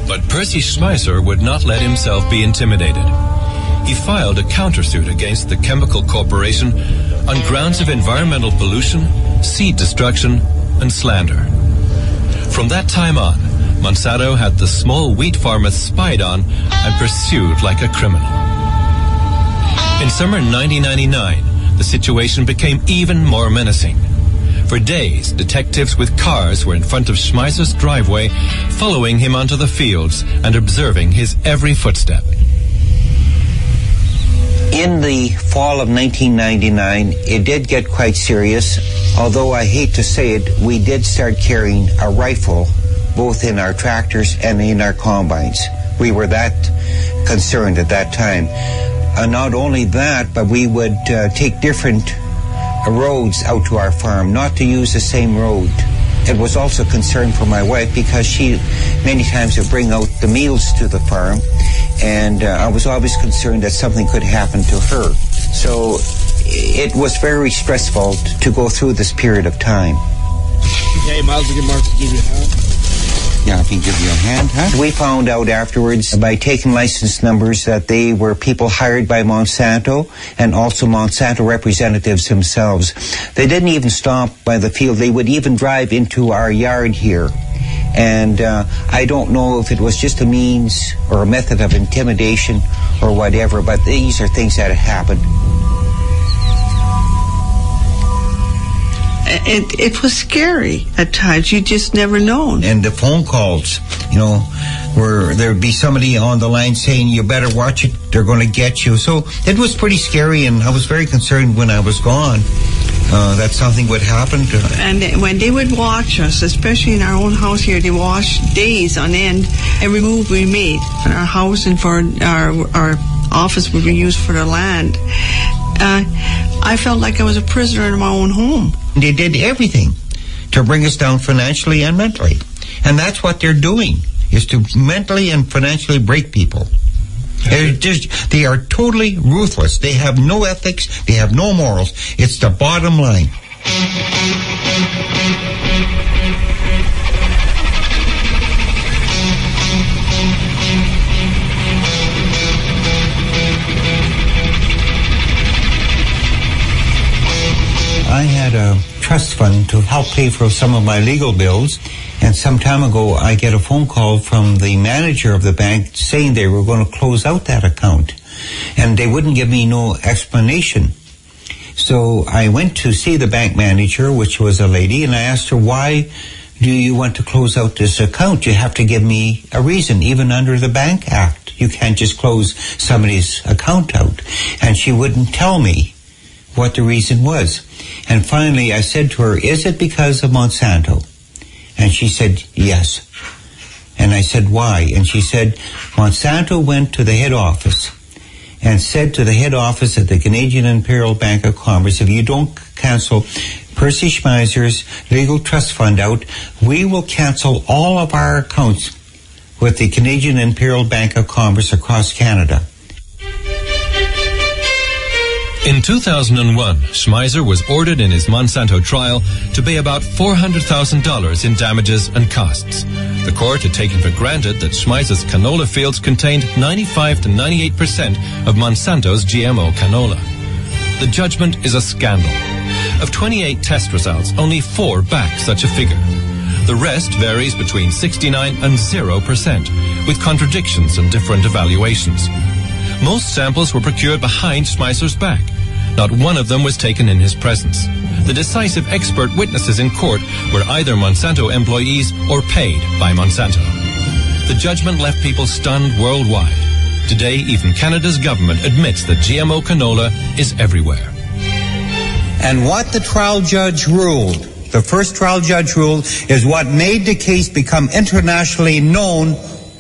But Percy Schmeiser would not let himself be intimidated. He filed a countersuit against the chemical corporation on grounds of environmental pollution, seed destruction, and slander. From that time on, Monsanto had the small wheat farmers spied on and pursued like a criminal. In summer 1999, the situation became even more menacing. For days, detectives with cars were in front of Schmeiser's driveway, following him onto the fields and observing his every footstep. In the fall of 1999, it did get quite serious. Although I hate to say it, we did start carrying a rifle both in our tractors and in our combines. We were that concerned at that time. Not only that, but we would take different roads out to our farm, not to use the same road. It was also a concern for my wife because she many times would bring out the meals to the farm, and I was always concerned that something could happen to her. So it was very stressful to go through this period of time. Okay, Miles, we get Mark to give you a hand. Yeah, I can give you a hand, huh? We found out afterwards by taking license numbers that they were people hired by Monsanto and also Monsanto representatives themselves. They didn't even stop by the field. They would even drive into our yard here. And I don't know if it was just a means or a method of intimidation or whatever, but these are things that had happened. It was scary at times. You just never known. And the phone calls, you know, where there'd be somebody on the line saying, you better watch it, they're going to get you. So it was pretty scary, and I was very concerned when I was gone that something would happen to them. And when they would watch us, especially in our own house here, they watched days on end every move we made. For our house and for our office would be used for the land. I felt like I was a prisoner in my own home. They did everything to bring us down financially and mentally. And that's what they're doing, is to mentally and financially break people. They are totally ruthless. They have no ethics. They have no morals. It's the bottom line. I had a trust fund to help pay for some of my legal bills, and some time ago I get a phone call from the manager of the bank saying they were going to close out that account, and they wouldn't give me no explanation. So I went to see the bank manager, which was a lady, and I asked her, why do you want to close out this account? You have to give me a reason, even under the Bank Act. You can't just close somebody's account out. And she wouldn't tell me what the reason was. And finally I said to her, is it because of Monsanto? And she said, yes. And I said, why? And she said, Monsanto went to the head office and said to the head office at the Canadian Imperial Bank of Commerce, if you don't cancel Percy Schmeiser's legal trust fund out, we will cancel all of our accounts with the Canadian Imperial Bank of Commerce across Canada. In 2001, Schmeiser was ordered in his Monsanto trial to pay about $400,000 in damages and costs. The court had taken for granted that Schmeiser's canola fields contained 95 to 98% of Monsanto's GMO canola. The judgment is a scandal. Of 28 test results, only 4 back such a figure. The rest varies between 69 and 0%, with contradictions and different evaluations. Most samples were procured behind Schmeiser's back. Not one of them was taken in his presence. The decisive expert witnesses in court were either Monsanto employees or paid by Monsanto. The judgment left people stunned worldwide. Today, even Canada's government admits that GMO canola is everywhere. And what the trial judge ruled, the first trial judge ruled, is what made the case become internationally known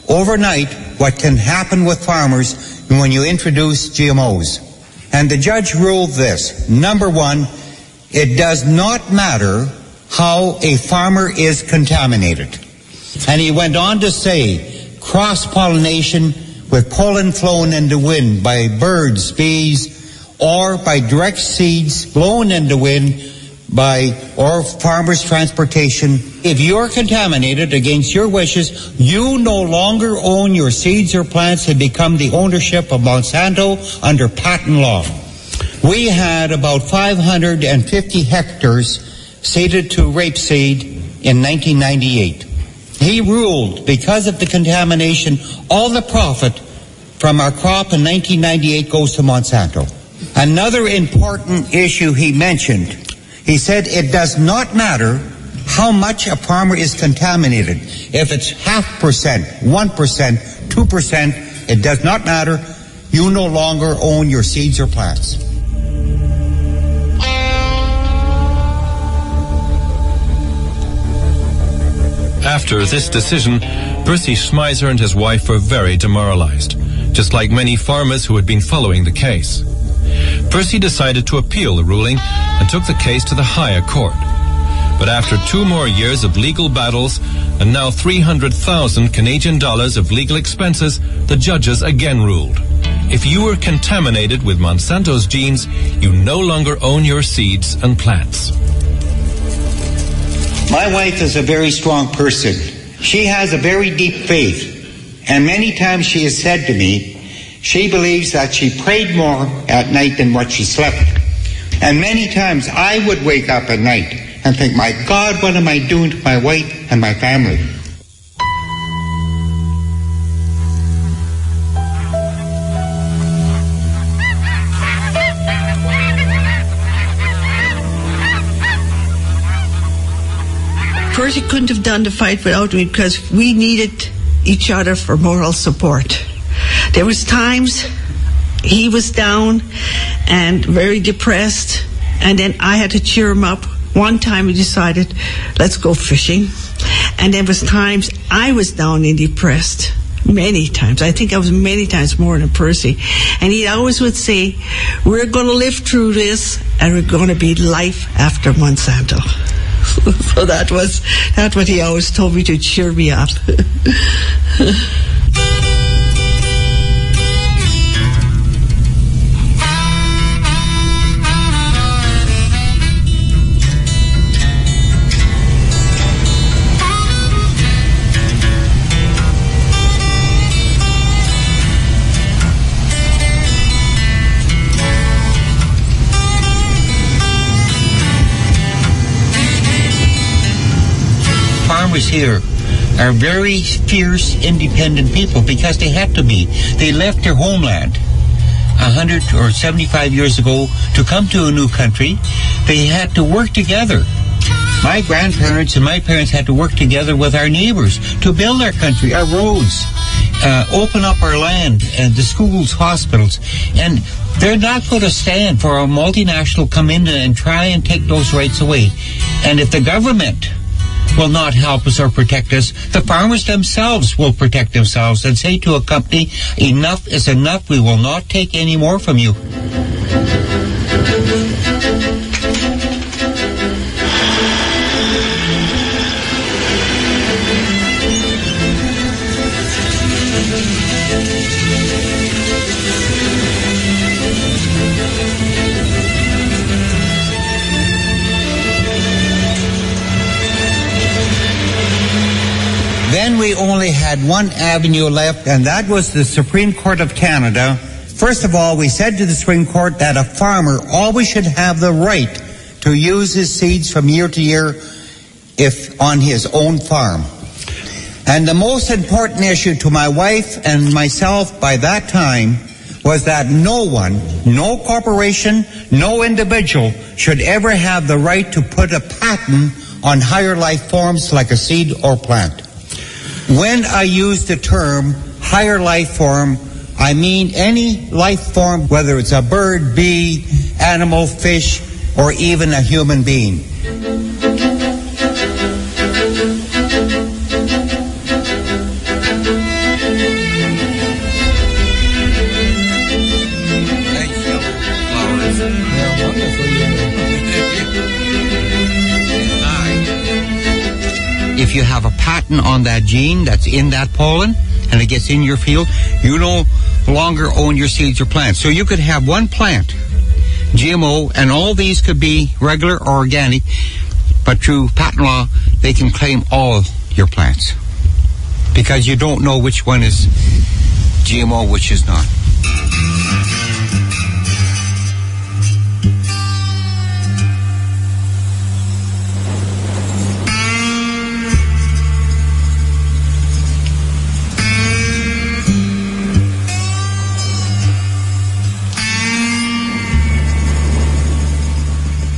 overnight, what can happen with farmers when you introduce GMOs. And the judge ruled this. Number one, it does not matter how a farmer is contaminated. And he went on to say, cross-pollination with pollen flown in the wind by birds, bees, or by direct seeds blown in the wind or farmers' transportation. If you're contaminated against your wishes, you no longer own your seeds or plants and become the ownership of Monsanto under patent law. We had about 550 hectares seeded to rapeseed in 1998. He ruled, because of the contamination, all the profit from our crop in 1998 goes to Monsanto. Another important issue he mentioned, he said it does not matter how much a farmer is contaminated. If it's 0.5%, 1%, 2%, it does not matter. You no longer own your seeds or plants. After this decision, Percy Schmeiser and his wife were very demoralized, just like many farmers who had been following the case. Percy decided to appeal the ruling and took the case to the higher court. But after 2 more years of legal battles and now 300,000 Canadian dollars of legal expenses, the judges again ruled. If you were contaminated with Monsanto's genes, you no longer own your seeds and plants. My wife is a very strong person. She has a very deep faith. And many times she has said to me, she believes that she prayed more at night than what she slept. And many times I would wake up at night and think, my God, what am I doing to my wife and my family? Percy couldn't have done the fight without me because we needed each other for moral support. There was times he was down and very depressed, and then I had to cheer him up. One time we decided, let's go fishing. And there was times I was down and depressed. Many times. I think I was many times more than Percy. And he always would say, we're going to live through this, and we're going to be life after Monsanto. So that's what he always told me to cheer me up. Farmers here are very fierce, independent people because they had to be. They left their homeland 100 or 75 years ago to come to a new country. They had to work together. My grandparents and my parents had to work together with our neighbors to build our country, our roads, open up our land, and the schools, hospitals. And they're not going to stand for a multinational come in and try and take those rights away. And if the government will not help us or protect us, the farmers themselves will protect themselves and say to a company, enough is enough, we will not take any more from you. Then we only had one avenue left, and that was the Supreme Court of Canada. First of all, we said to the Supreme Court that a farmer always should have the right to use his seeds from year to year if on his own farm. And the most important issue to my wife and myself by that time was that no one, no corporation, no individual should ever have the right to put a patent on higher life forms like a seed or plant. When I use the term higher life form, I mean any life form, whether it's a bird, bee, animal, fish, or even a human being. If if you have a patent on that gene that's in that pollen and it gets in your field, you no longer own your seeds or plants. So you could have one plant, GMO, and all these could be regular or organic, but through patent law, they can claim all your plants because you don't know which one is GMO, which is not.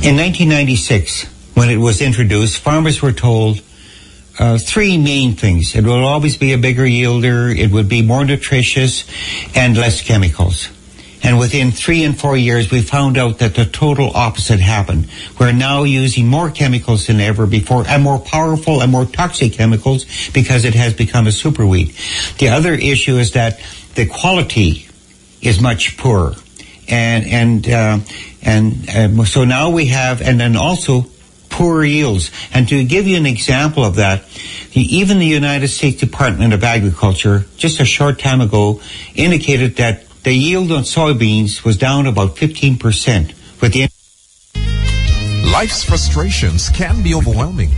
In 1996, when it was introduced, farmers were told three main things. It will always be a bigger yielder, it would be more nutritious, and less chemicals. And within 3 and 4 years, we found out that the total opposite happened. We're now using more chemicals than ever before, and more powerful and more toxic chemicals because it has become a superweed. The other issue is that the quality is much poorer. So now we have, and then also poor yields. And to give you an example of that, even the United States Department of Agriculture, just a short time ago, indicated that the yield on soybeans was down about 15%. Life's frustrations can be overwhelming.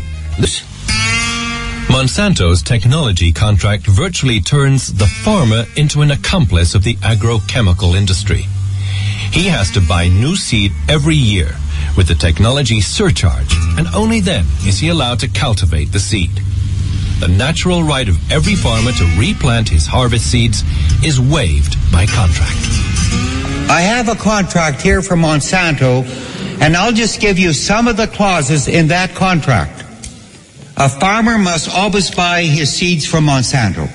Monsanto's technology contract virtually turns the farmer into an accomplice of the agrochemical industry. He has to buy new seed every year with the technology surcharge, and only then is he allowed to cultivate the seed. The natural right of every farmer to replant his harvest seeds is waived by contract. I have a contract here from Monsanto, and I'll just give you some of the clauses in that contract. A farmer must always buy his seeds from Monsanto.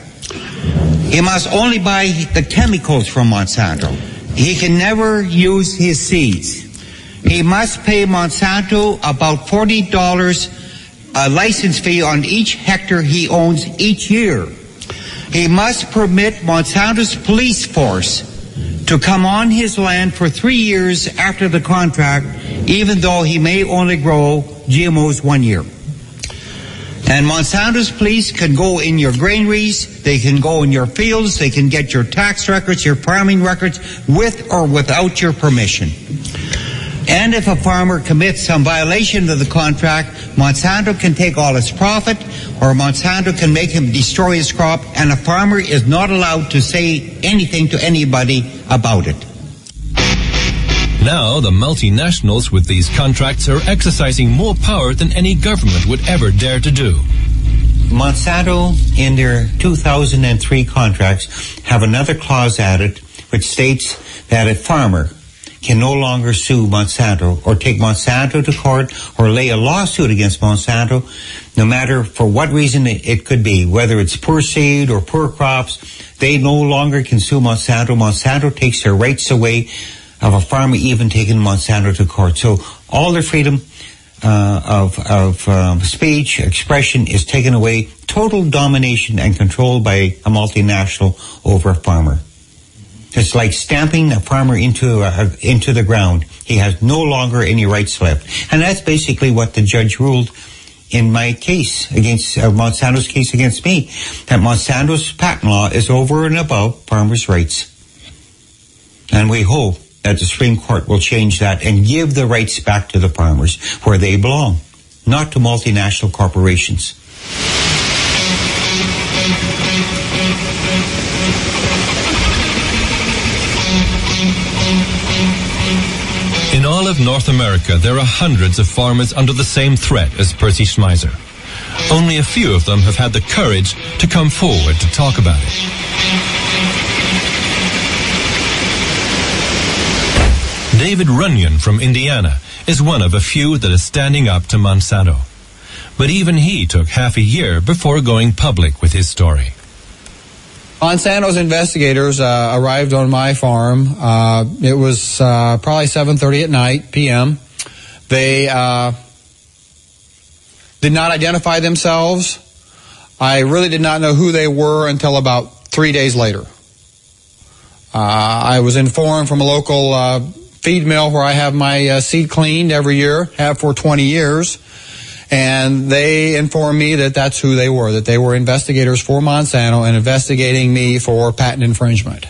He must only buy the chemicals from Monsanto. He can never use his seeds. He must pay Monsanto about $40 a license fee on each hectare he owns each year. He must permit Monsanto's police force to come on his land for 3 years after the contract, even though he may only grow GMOs 1 year. And Monsanto's police can go in your granaries, they can go in your fields, they can get your tax records, your farming records, with or without your permission. And if a farmer commits some violation of the contract, Monsanto can take all his profit, or Monsanto can make him destroy his crop, and a farmer is not allowed to say anything to anybody about it. Now, the multinationals with these contracts are exercising more power than any government would ever dare to do. Monsanto, in their 2003 contracts, have another clause added which states that a farmer can no longer sue Monsanto or take Monsanto to court or lay a lawsuit against Monsanto, no matter for what reason it could be, whether it's poor seed or poor crops. They no longer can sue Monsanto. Monsanto takes their rights away of a farmer even taking Monsanto to court. So all their freedom of speech, expression is taken away. Total domination and control by a multinational over a farmer. It's like stamping a farmer into the ground. He has no longer any rights left. And that's basically what the judge ruled in my case against Monsanto's case against me, that Monsanto's patent law is over and above farmers' rights. And we hope that the Supreme Court will change that and give the rights back to the farmers where they belong, not to multinational corporations. In all of North America, there are hundreds of farmers under the same threat as Percy Schmeiser. Only a few of them have had the courage to come forward to talk about it. David Runyon from Indiana is one of a few that is standing up to Monsanto. But even he took half a year before going public with his story. Monsanto's investigators arrived on my farm. It was probably 7:30 at night, p.m. They did not identify themselves. I really did not know who they were until about 3 days later. I was informed from a local feed mill where I have my seed cleaned every year, have for 20 years. And they informed me that that's who they were, that they were investigators for Monsanto and investigating me for patent infringement.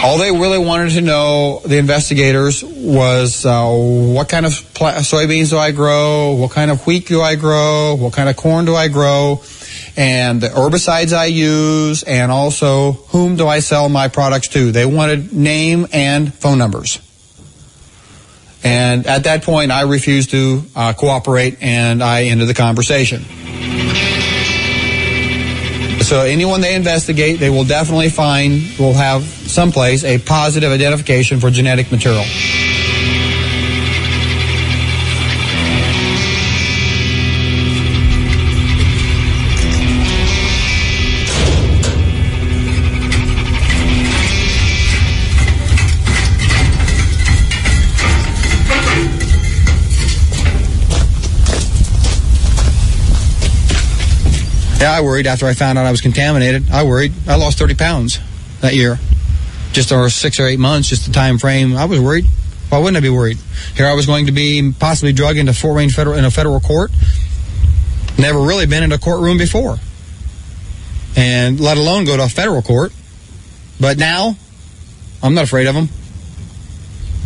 All they really wanted to know, the investigators, was what kind of soybeans do I grow, what kind of wheat do I grow, what kind of corn do I grow, and the herbicides I use, and also whom do I sell my products to. They wanted name and phone numbers. And at that point, I refused to cooperate, and I ended the conversation. So anyone they investigate, they will definitely will have someplace a positive identification for genetic material. Yeah, I worried after I found out I was contaminated. I worried. I lost 30 pounds that year. Just over 6 or 8 months, just the time frame. I was worried. Why wouldn't I be worried? Here I was going to be possibly drugged into Fort Wayne in a federal court. Never really been in a courtroom before. And let alone go to a federal court. But now, I'm not afraid of them.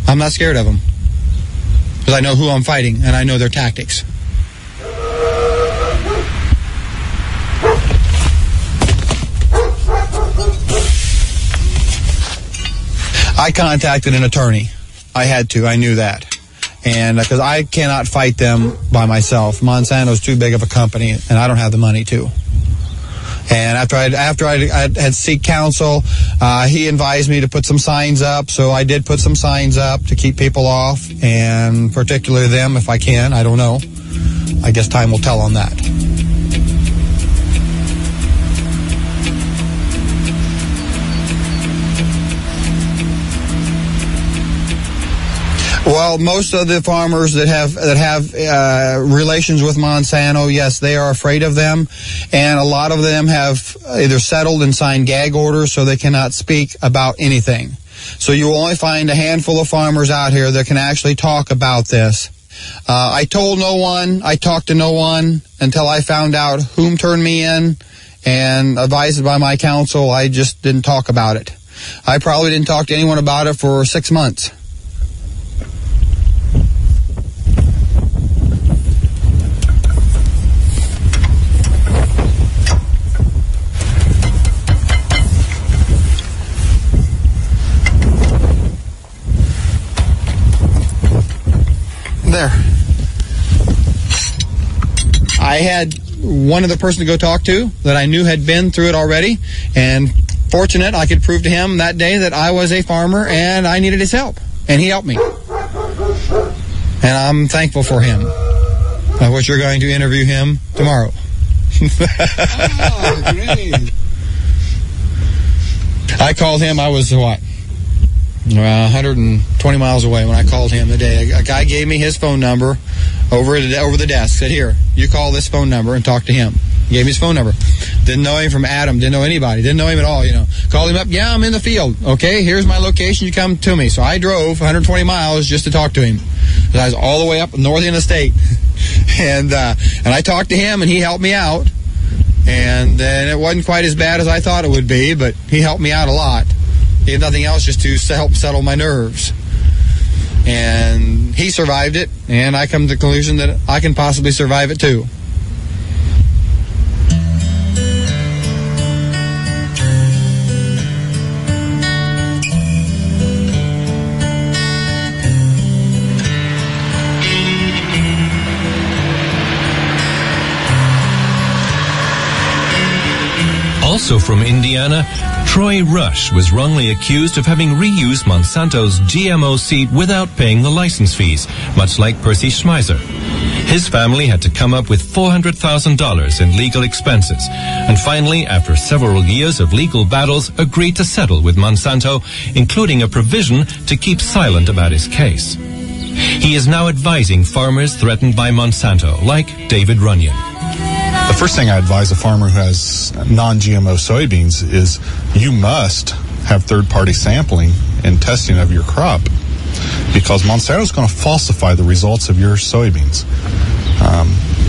I'm not scared of them. Because I know who I'm fighting, and I know their tactics. I contacted an attorney. I had to. I knew that. And because I cannot fight them by myself. Monsanto's too big of a company, and I don't have the money to. And after I had seek counsel, he advised me to put some signs up. So I did put some signs up to keep people off, and particularly them if I can. I don't know. I guess time will tell on that. Well, most of the farmers that have relations with Monsanto, yes, they are afraid of them, and a lot of them have either settled and signed gag orders, so they cannot speak about anything. So you will only find a handful of farmers out here that can actually talk about this. I told no one, I talked to no one until I found out whom turned me in, and advised by my counsel, I just didn't talk about it. I probably didn't talk to anyone about it for 6 months. There. I had one other person to go talk to that I knew had been through it already, and fortunate I could prove to him that day that I was a farmer and I needed his help, and he helped me. And I'm thankful for him. Of which you're going to interview him tomorrow. Oh, great. I called him, I was what? 120 miles away when I called him the day. A guy gave me his phone number over the desk. Said, here, you call this phone number and talk to him. He gave me his phone number. Didn't know him from Adam. Didn't know anybody. Didn't know him at all, you know. Called him up. Yeah, I'm in the field. Okay, here's my location. You come to me. So I drove 120 miles just to talk to him. I was all the way up north end of the state. And I talked to him, and he helped me out. And then it wasn't quite as bad as I thought it would be, but he helped me out a lot. If nothing else, just to help settle my nerves. And he survived it, and I come to the conclusion that I can possibly survive it too. Also from Indiana, Troy Rush was wrongly accused of having reused Monsanto's GMO seed without paying the license fees, much like Percy Schmeiser. His family had to come up with $400,000 in legal expenses, and finally, after several years of legal battles, agreed to settle with Monsanto, including a provision to keep silent about his case. He is now advising farmers threatened by Monsanto, like David Runyon. The first thing I advise a farmer who has non-GMO soybeans is you must have third-party sampling and testing of your crop. because Monsanto's going to falsify the results of your soybeans.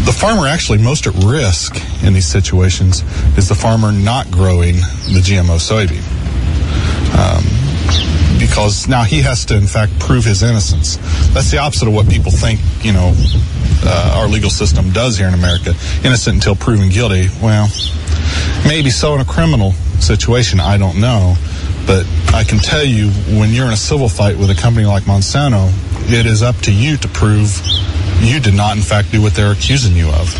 The farmer actually most at risk in these situations is the farmer not growing the GMO soybean. Because now he has to, in fact, prove his innocence. That's the opposite of what people think, our legal system does here in America. Innocent until proven guilty. Well, maybe so in a criminal situation, I don't know. But I can tell you, when you're in a civil fight with a company like Monsanto, it is up to you to prove you did not, in fact, do what they're accusing you of.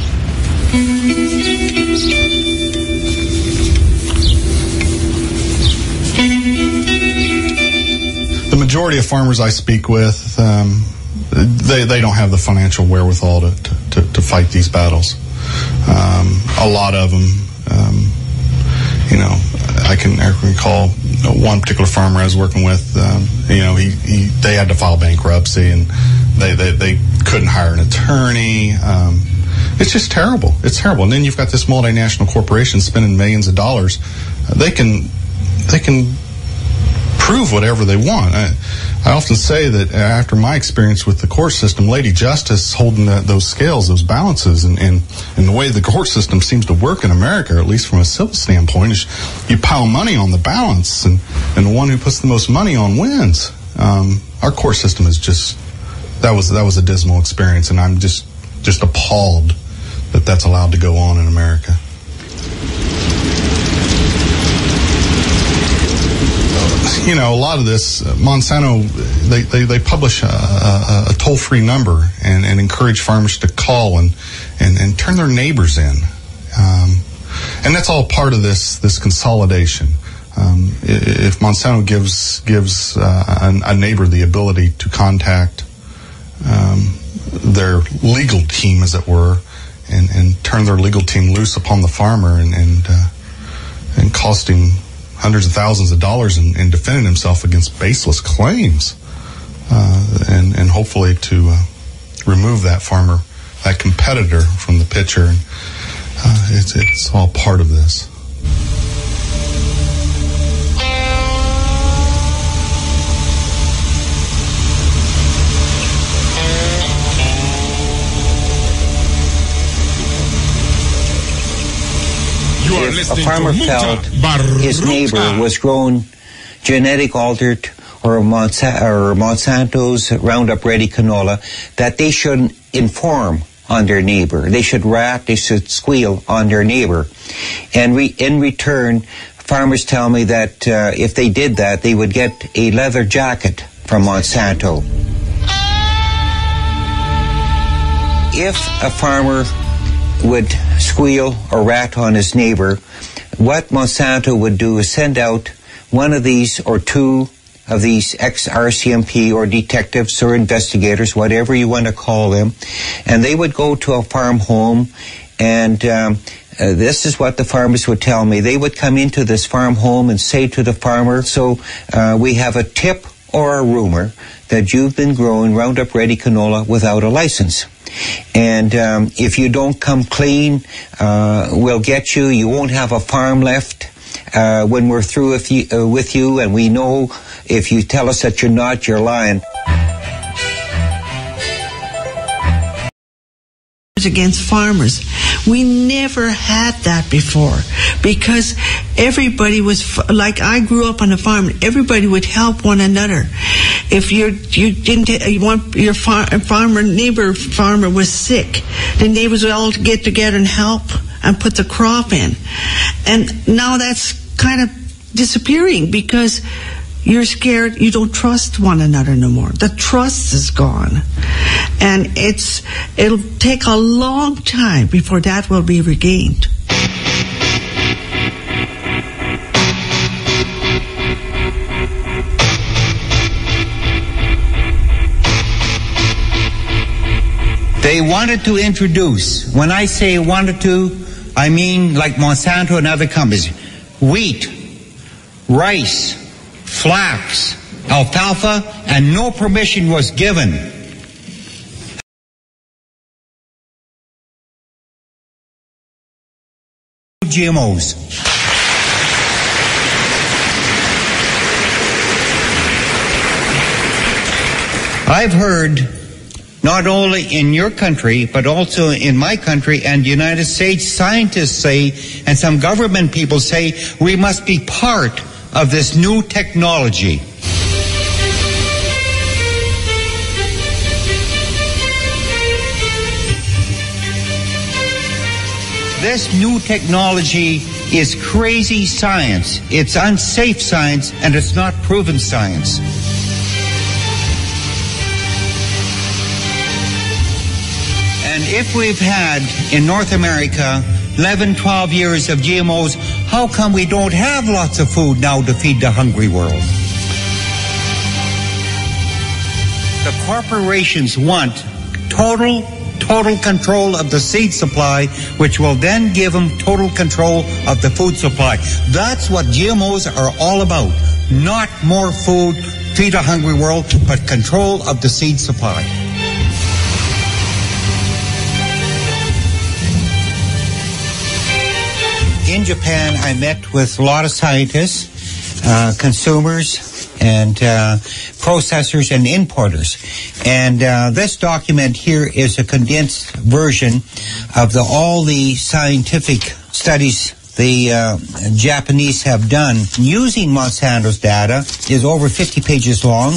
The majority of farmers I speak with, they don't have the financial wherewithal to fight these battles. A lot of them, I can recall one particular farmer I was working with. They had to file bankruptcy, and they couldn't hire an attorney. It's just terrible. It's terrible. And then you've got this multinational corporation spending millions of dollars. They can prove whatever they want. I often say that after my experience with the court system, Lady Justice holding those scales, those balances, and the way the court system seems to work in America, at least from a civil standpoint, is you pile money on the balance, and the one who puts the most money on wins. Our court system is just, that was a dismal experience, and I'm just appalled that that's allowed to go on in America. A lot of this, Monsanto, they publish a toll-free number and encourage farmers to call and turn their neighbors in. And that's all part of this consolidation. If Monsanto gives a neighbor the ability to contact their legal team, as it were, and turn their legal team loose upon the farmer and cost him hundreds of thousands of dollars in defending himself against baseless claims, and hopefully to remove that farmer, that competitor from the picture. And it's all part of this. If a farmer felt his neighbor was grown genetic altered or Monsanto's Roundup Ready canola, that they should inform on their neighbor. They should rat, they should squeal on their neighbor. And in return, farmers tell me that if they did that, they would get a leather jacket from Monsanto. If a farmer would squeal or rat on his neighbor, what Monsanto would do is send out one of these or two of these ex-RCMP or detectives or investigators, whatever you want to call them, and they would go to a farm home, and this is what the farmers would tell me. They would come into this farm home and say to the farmer, so we have a tip or a rumor that you've been growing Roundup Ready canola without a license. And if you don't come clean, we'll get you. You won't have a farm left when we're through with you, and we know if you tell us that you're not, you're lying. Against farmers. We never had that before, because everybody was like, I grew up on a farm. Everybody would help one another. If you want your neighbor farmer was sick, the neighbors would all get together and help and put the crop in. And now that's kind of disappearing because you're scared. You don't trust one another no more. The trust is gone. And it'll take a long time before that will be regained. They wanted to introduce, when I say wanted to, I mean like Monsanto and other companies, wheat, rice, flax, alfalfa, and no permission was given. GMOs. I've heard, not only in your country, but also in my country and the United States, scientists say, and some government people say, we must be part of this new technology. This new technology is crazy science. It's unsafe science, and it's not proven science. And if we've had, in North America, 11, 12 years of GMOs, how come we don't have lots of food now to feed the hungry world? The corporations want total control of the seed supply, which will then give them total control of the food supply. That's what GMOs are all about. Not more food, feed a hungry world, but control of the seed supply. In Japan, I met with a lot of scientists, consumers, and processors and importers. And this document here is a condensed version of all the scientific studies the Japanese have done using Monsanto's data. Is over 50 pages long.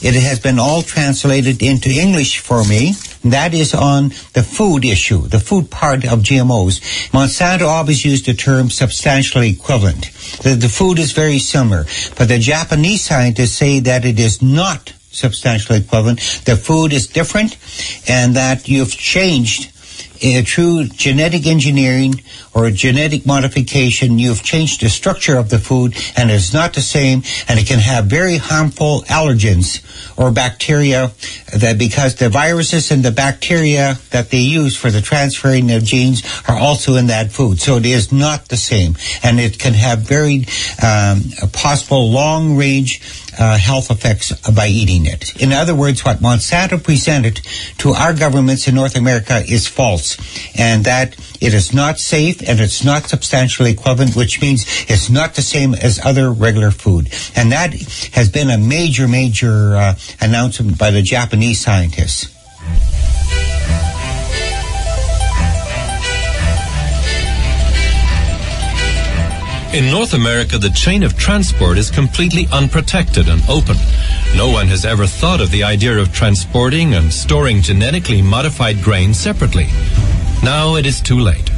It has been all translated into English for me. That is on the food issue, the food part of GMOs. Monsanto always used the term substantially equivalent. The food is very similar, but the Japanese scientists say that it is not substantially equivalent. The food is different, and that you've changed through genetic engineering or genetic modification, you've changed the structure of the food, and it's not the same, and it can have very harmful allergens or bacteria, that because the viruses and the bacteria that they use for the transferring of genes are also in that food. So it is not the same, and it can have very possible long-range health effects by eating it. In other words, what Monsanto presented to our governments in North America is false, and that it is not safe and it's not substantially equivalent, which means it's not the same as other regular food. And that has been a major announcement by the Japanese scientists. In North America, the chain of transport is completely unprotected and open. No one has ever thought of the idea of transporting and storing genetically modified grain separately. Now it is too late.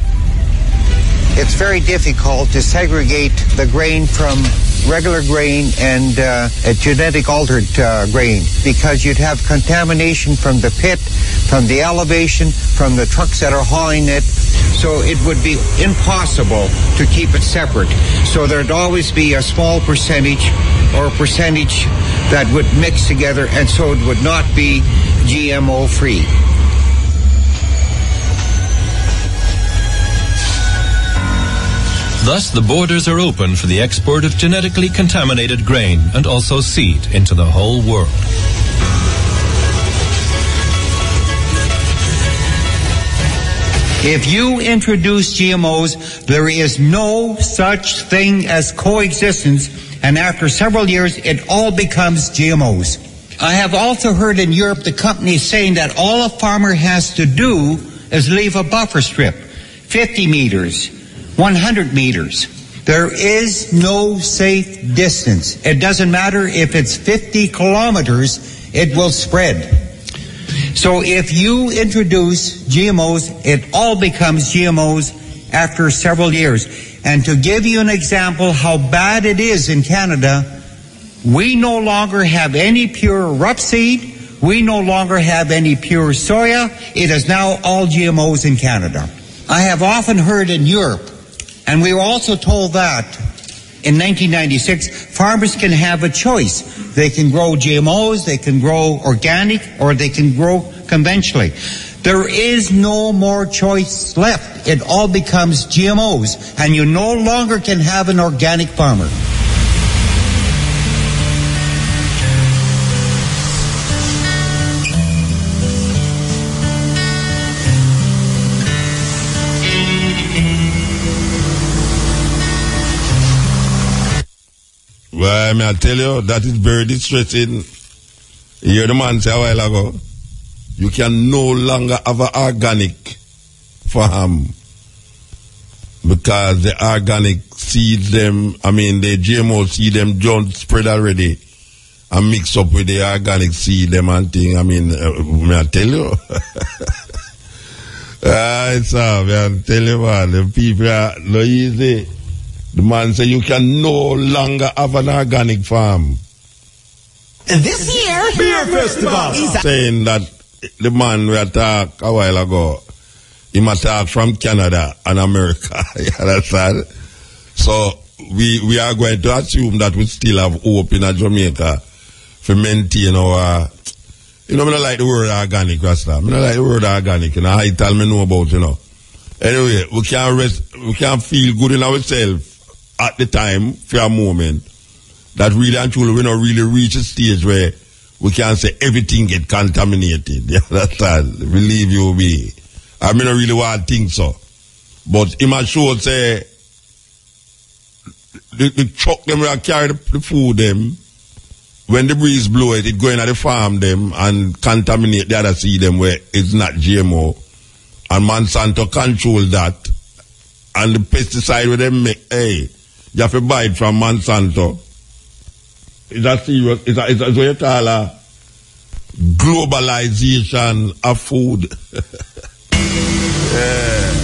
It's very difficult to segregate the grain from regular grain and a genetic altered grain, because you'd have contamination from the pit, from the elevation, from the trucks that are hauling it. So it would be impossible to keep it separate. So there'd always be a small percentage or a percentage that would mix together, and so it would not be GMO free. Thus, the borders are open for the export of genetically contaminated grain and also seed into the whole world. If you introduce GMOs, there is no such thing as coexistence, and after several years, it all becomes GMOs. I have also heard in Europe the companies saying that all a farmer has to do is leave a buffer strip, 50 meters, 100 meters. There is no safe distance. It doesn't matter if it's 50 kilometers, it will spread. So if you introduce GMOs, it all becomes GMOs after several years. And to give you an example how bad it is in Canada, we no longer have any pure rapeseed. We no longer have any pure soya. It is now all GMOs in Canada. I have often heard in Europe, and we were also told that in 1996, farmers can have a choice. They can grow GMOs, they can grow organic, or they can grow conventionally. There is no more choice left. It all becomes GMOs, and you no longer can have an organic farmer. Well, may I tell you, that is very distressing You hear the man say a while ago, you can no longer have an organic farm because the organic seeds them, the GMO seed them don't spread already and mix up with the organic seed them and thing. May I tell you? It's I tell you man, the people are no easy. The man say you can no longer have an organic farm. This year, Beer Festival is saying that the man we talked a while ago, he must talk from Canada and America. You understand? So we are going to assume that we still have hope in Jamaica to maintain our. I don't like the word organic, Rasta. I don't like the word organic. I tell me know about, Anyway, we can feel good in ourselves at the time, for a moment, that really and truly we don't really reach a stage where we can say everything get contaminated. You understand? Believe you me. I don't really want to think so. But in my show say the truck them will carry the food them. When the breeze blow it go in at the farm them and contaminate the other seed them where it's not GMO. And Monsanto control that. And the pesticide where they make, you have to buy it from Monsanto. It's a serious, it's what you call a globalization of food. Yeah.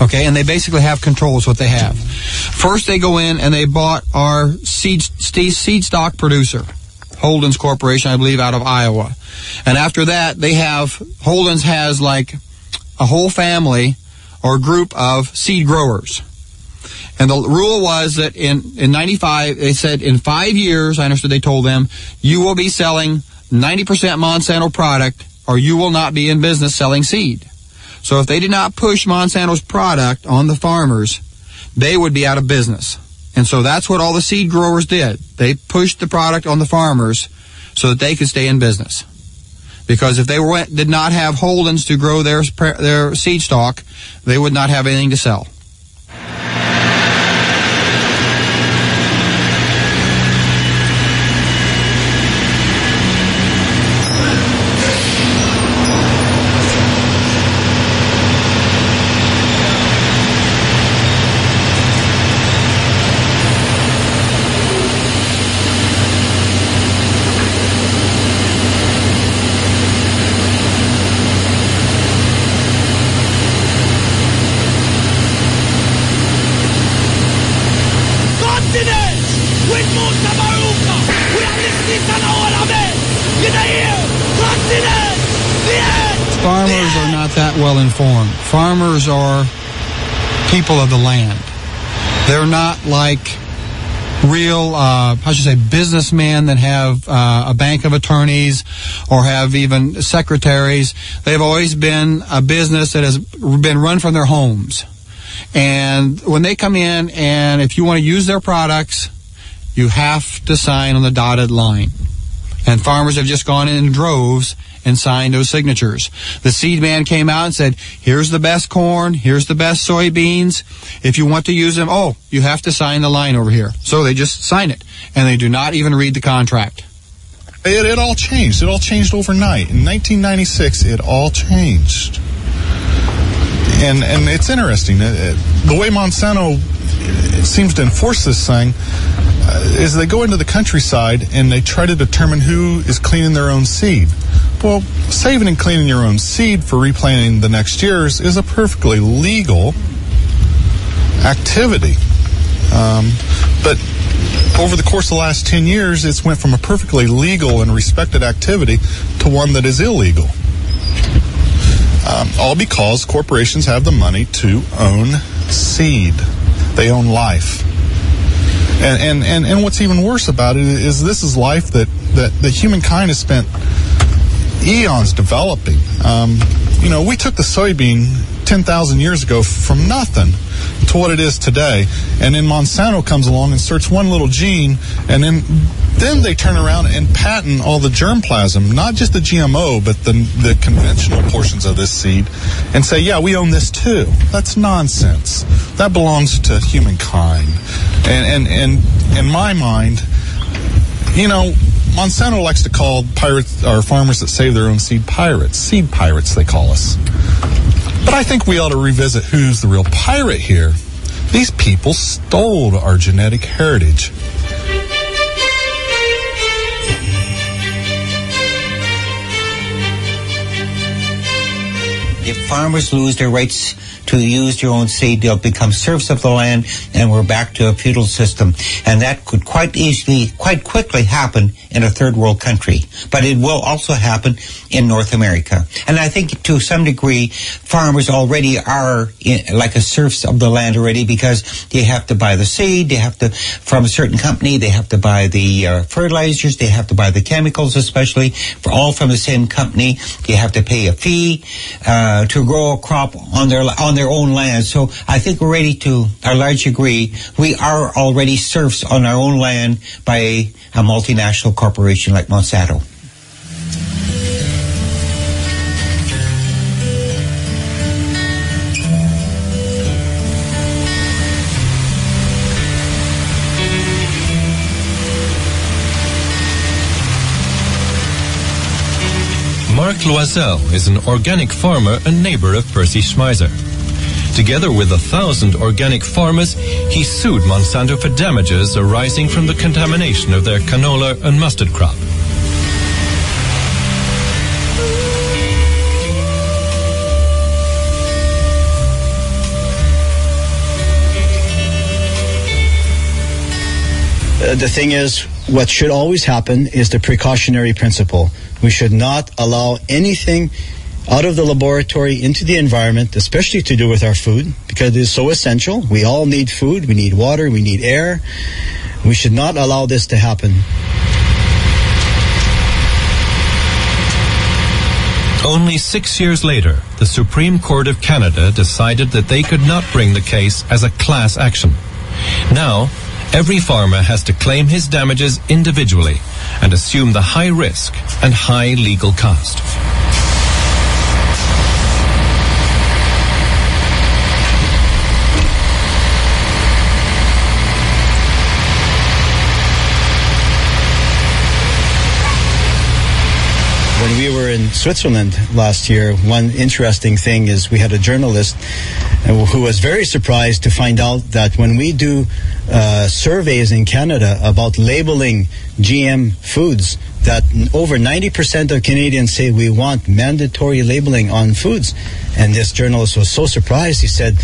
Okay, and they basically have control is what they have. First, they go in and they bought our seed stock producer, Holden's Corporation, I believe, out of Iowa. And after that, they have, Holden's has like a whole family or group of seed growers. And the rule was that in 95, they said in 5 years, I understood they told them, you will be selling 90% Monsanto product or you will not be in business selling seed. So if they did not push Monsanto's product on the farmers, they would be out of business. And so that's what all the seed growers did. They pushed the product on the farmers so that they could stay in business. Because if they did not have Holdens to grow their seed stock, they would not have anything to sell. Farmers are not that well informed. Farmers are people of the land. They're not like real, businessmen that have a bank of attorneys or have even secretaries. They've always been a business that has been run from their homes. And when they come in and if you want to use their products, you have to sign on the dotted line. And farmers have just gone in droves and signed those signatures. The seed man came out and said, here's the best corn, here's the best soybeans. If you want to use them, you have to sign the line over here. So they just sign it, and they do not even read the contract. It all changed. It all changed overnight. In 1996, it all changed. And it's interesting. The way Monsanto seems to enforce this thing is they go into the countryside and they try to determine who is cleaning their own seed. Well, saving and cleaning your own seed for replanting the next years is a perfectly legal activity. But over the course of the last 10 years, it's went from a perfectly legal and respected activity to one that is illegal. All because corporations have the money to own seed. They own life. And what's even worse about it is this is life that humankind has spent eons developing. We took the soybean 10,000 years ago from nothing to what it is today. And then Monsanto comes along and inserts one little gene, and then they turn around and patent all the germplasm, not just the GMO, but the conventional portions of this seed, and say, yeah, we own this too. That's nonsense. That belongs to humankind. And in my mind, you know, Monsanto likes to call pirates or farmers that save their own seed pirates. Seed pirates, they call us. But I think we ought to revisit who's the real pirate here. These people stole our genetic heritage. If farmers lose their rights to use their own seed, they'll become serfs of the land, and we're back to a feudal system. And that could quite quickly happen in a third world country. But it will also happen in North America. And I think to some degree, farmers already are like a serfs of the land already, because they have to buy the seed, they have to, from a certain company, they have to buy the fertilizers, they have to buy the chemicals, especially, all from the same company. They have to pay a fee to grow a crop on their own land. So I think we're ready to a large degree. We are already serfs on our own land by a multinational corporation like Monsanto. Mark Loisel is an organic farmer and neighbor of Percy Schmeiser. Together with 1,000 organic farmers, he sued Monsanto for damages arising from the contamination of their canola and mustard crop. The thing is, what should always happen is the precautionary principle. We should not allow anything out of the laboratory into the environment, especially to do with our food, because it is so essential. We all need food, we need water, we need air. We should not allow this to happen. Only 6 years later, the Supreme Court of Canada decided that they could not bring the case as a class action. Now, every farmer has to claim his damages individually and assume the high risk and high legal cost. When we were in Switzerland last year, one interesting thing is we had a journalist who was very surprised to find out that when we do surveys in Canada about labeling GM foods, that over 90% of Canadians say we want mandatory labeling on foods. And this journalist was so surprised, he said,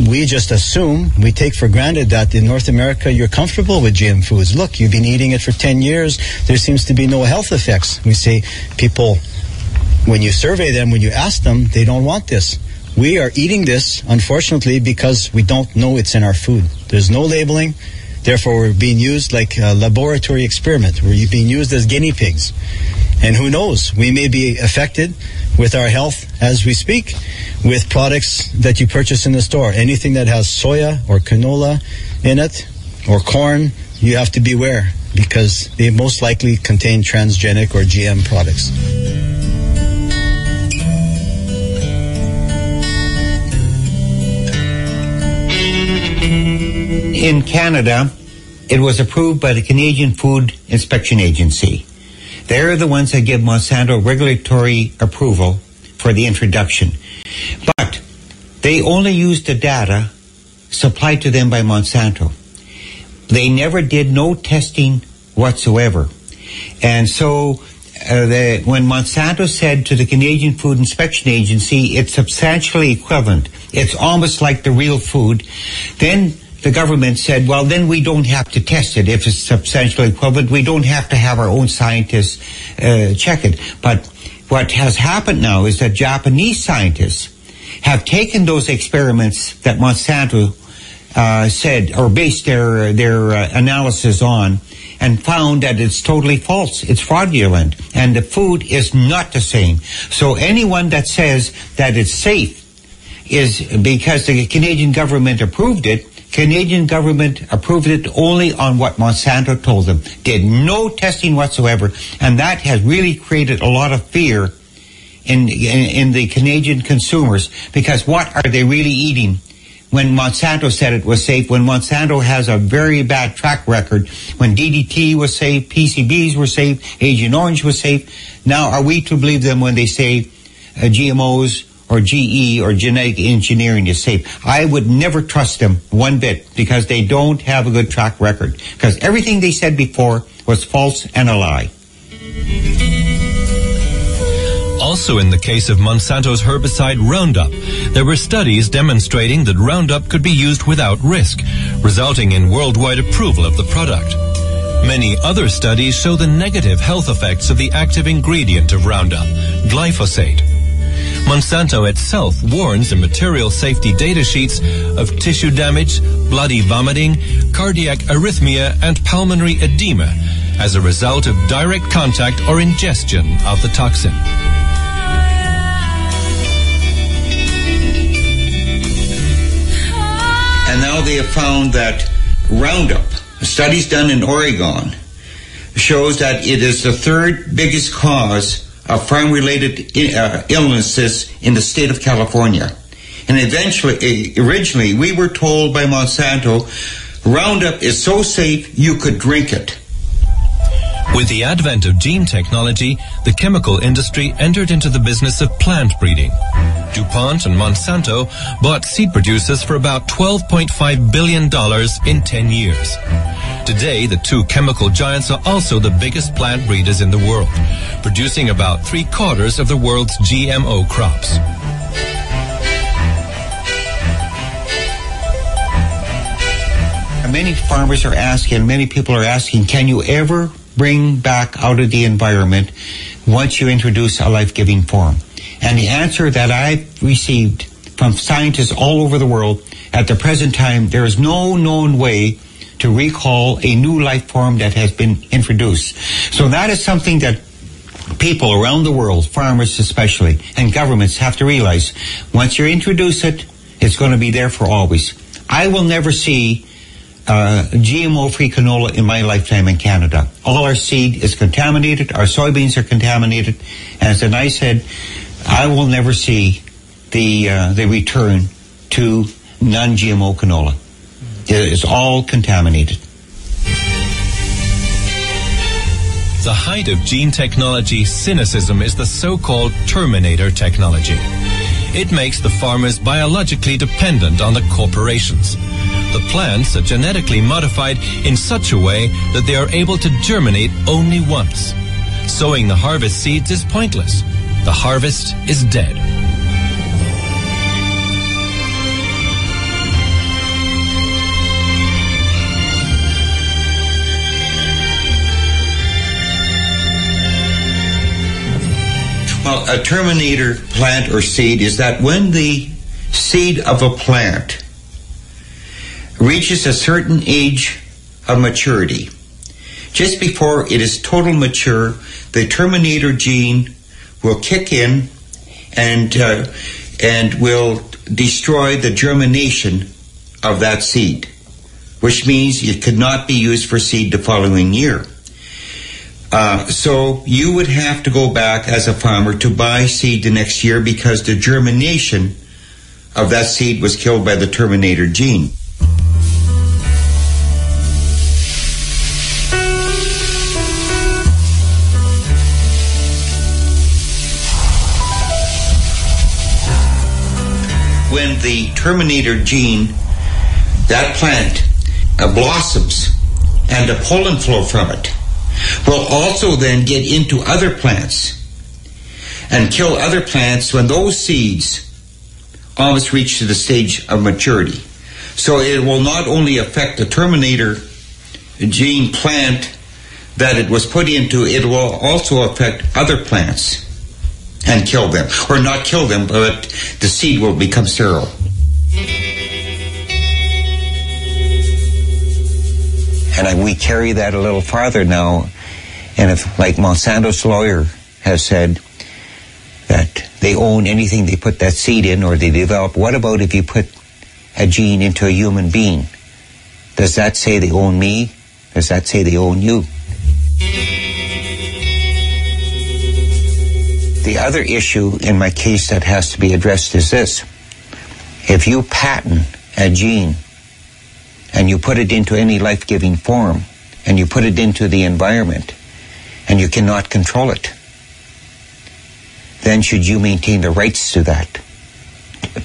we just assume, we take for granted that in North America you're comfortable with GM foods. Look, you've been eating it for 10 years. There seems to be no health effects. We say people, when you survey them, when you ask them, they don't want this. We are eating this, unfortunately, because we don't know it's in our food. There's no labeling. Therefore, we're being used like a laboratory experiment. We're being used as guinea pigs. And who knows, we may be affected with our health as we speak with products that you purchase in the store. Anything that has soya or canola in it or corn, you have to beware because they most likely contain transgenic or GM products. In Canada, it was approved by the Canadian Food Inspection Agency. They're the ones that give Monsanto regulatory approval for the introduction. But they only used the data supplied to them by Monsanto. They never did no testing whatsoever. And so when Monsanto said to the Canadian Food Inspection Agency, it's substantially equivalent, it's almost like the real food, then the government said, well, then we don't have to test it. If it's substantially equivalent, we don't have to have our own scientists check it. But what has happened now is that Japanese scientists have taken those experiments that Monsanto said or based their analysis on and found that it's totally false. It's fraudulent. And the food is not the same. So anyone that says that it's safe is because the Canadian government approved it. Canadian government approved it only on what Monsanto told them. Did no testing whatsoever. And that has really created a lot of fear in the Canadian consumers, because what are they really eating? when Monsanto said it was safe, when Monsanto has a very bad track record, when DDT was safe, PCBs were safe, Agent Orange was safe. Now, are we to believe them when they say GMOs or GE or genetic engineering is safe? I would never trust them one bit because they don't have a good track record. Because everything they said before was false and a lie. Also in the case of Monsanto's herbicide Roundup, there were studies demonstrating that Roundup could be used without risk, resulting in worldwide approval of the product. Many other studies show the negative health effects of the active ingredient of Roundup, glyphosate. Monsanto itself warns in material safety data sheets of tissue damage, bloody vomiting, cardiac arrhythmia, and pulmonary edema as a result of direct contact or ingestion of the toxin. And now they have found that Roundup, studies done in Oregon, shows that it is the third biggest cause of farm-related illnesses in the state of California. And originally, we were told by Monsanto, Roundup is so safe you could drink it. With the advent of gene technology, the chemical industry entered into the business of plant breeding. DuPont and Monsanto bought seed producers for about $12.5 billion in 10 years. Today, the two chemical giants are also the biggest plant breeders in the world, producing about 3/4 of the world's GMO crops. Many farmers are asking, many people are asking, can you ever bring back out of the environment once you introduce a life-giving form? And the answer that I've received from scientists all over the world, at the present time, there is no known way to recall a new life form that has been introduced. So that is something that people around the world, farmers especially, and governments have to realize. Once you introduce it, it's going to be there for always. I will never see GMO-free canola in my lifetime in Canada. All our seed is contaminated, our soybeans are contaminated, and as I said, I will never see the return to non-GMO canola. It is all contaminated. The height of gene technology cynicism is the so-called Terminator technology. It makes the farmers biologically dependent on the corporations. The plants are genetically modified in such a way that they are able to germinate only once. Sowing the harvest seeds is pointless. The harvest is dead. Well, a Terminator plant or seed is that when the seed of a plant reaches a certain age of maturity, just before it is total mature, the Terminator gene will kick in and will destroy the germination of that seed, which means it could not be used for seed the following year. So you would have to go back as a farmer to buy seed the next year because the germination of that seed was killed by the Terminator gene. When the Terminator gene, that plant blossoms and the pollen flow from it will also then get into other plants and kill other plants when those seeds almost reach to the stage of maturity. So it will not only affect the Terminator gene plant that it was put into, it will also affect other plants and kill them. Or not kill them, but the seed will become sterile. And we carry that a little farther now. And if, like Monsanto's lawyer has said, that they own anything they put that seed in or they develop, what about if you put a gene into a human being? Does that say they own me? Does that say they own you? The other issue in my case that has to be addressed is this. If you patent a gene and you put it into any life-giving form and you put it into the environment and you cannot control it, then should you maintain the rights to that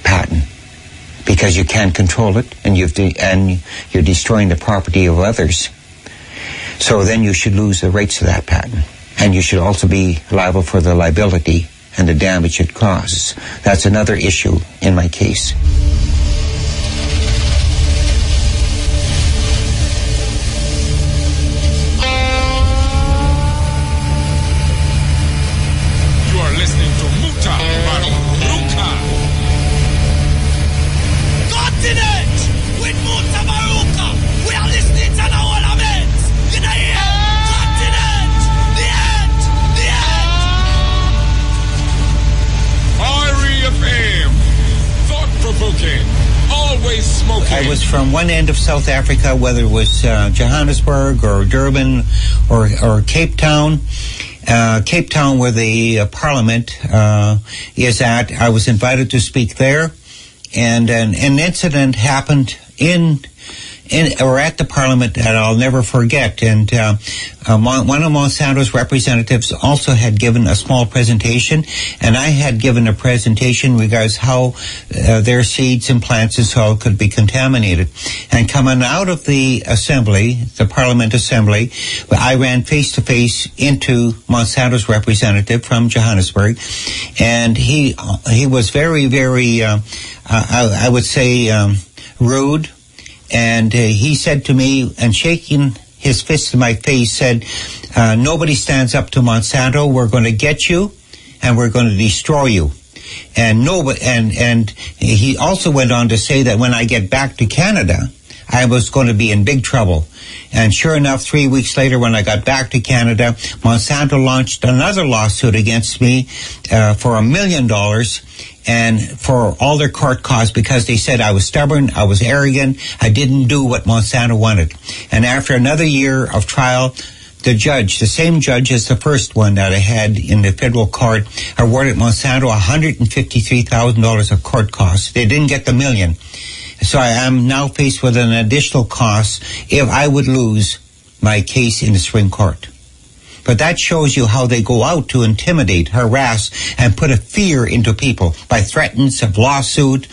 patent? Because you can't control it and you're destroying the property of others. So then you should lose the rights to that patent. And you should also be liable for the liability and the damage it causes. That's another issue in my case. You are listening to Muta Baruka. Continent with Muta Baruka. We are listening to the whole of it. You know here. Continent. The end. The end. REFM. Thought-provoking. Always smoking. I was from one end of South Africa, whether it was Johannesburg or Durban or Cape Town. Cape Town, where the Parliament is at. I was invited to speak there, and an incident happened at the Parliament that I'll never forget. And one of Monsanto's representatives also had given a small presentation, and I had given a presentation regards how their seeds and plants and soil could be contaminated. And coming out of the assembly, the Parliament assembly, I ran face to face into Monsanto's representative from Johannesburg, and he was very, very, I would say, rude. And he said to me, and shaking his fist in my face, said, nobody stands up to Monsanto. We're going to get you, and we're going to destroy you. And he also went on to say that when I get back to Canada, I was going to be in big trouble. And sure enough, 3 weeks later, when I got back to Canada, Monsanto launched another lawsuit against me for $1 million. And for all their court costs, because they said I was stubborn, I was arrogant, I didn't do what Monsanto wanted. And after another year of trial, the same judge as the first one that I had in the federal court, awarded Monsanto $153,000 of court costs. They didn't get the $1 million. So I am now faced with an additional cost if I would lose my case in the Supreme Court. But that shows you how they go out to intimidate, harass, and put a fear into people by threats of lawsuit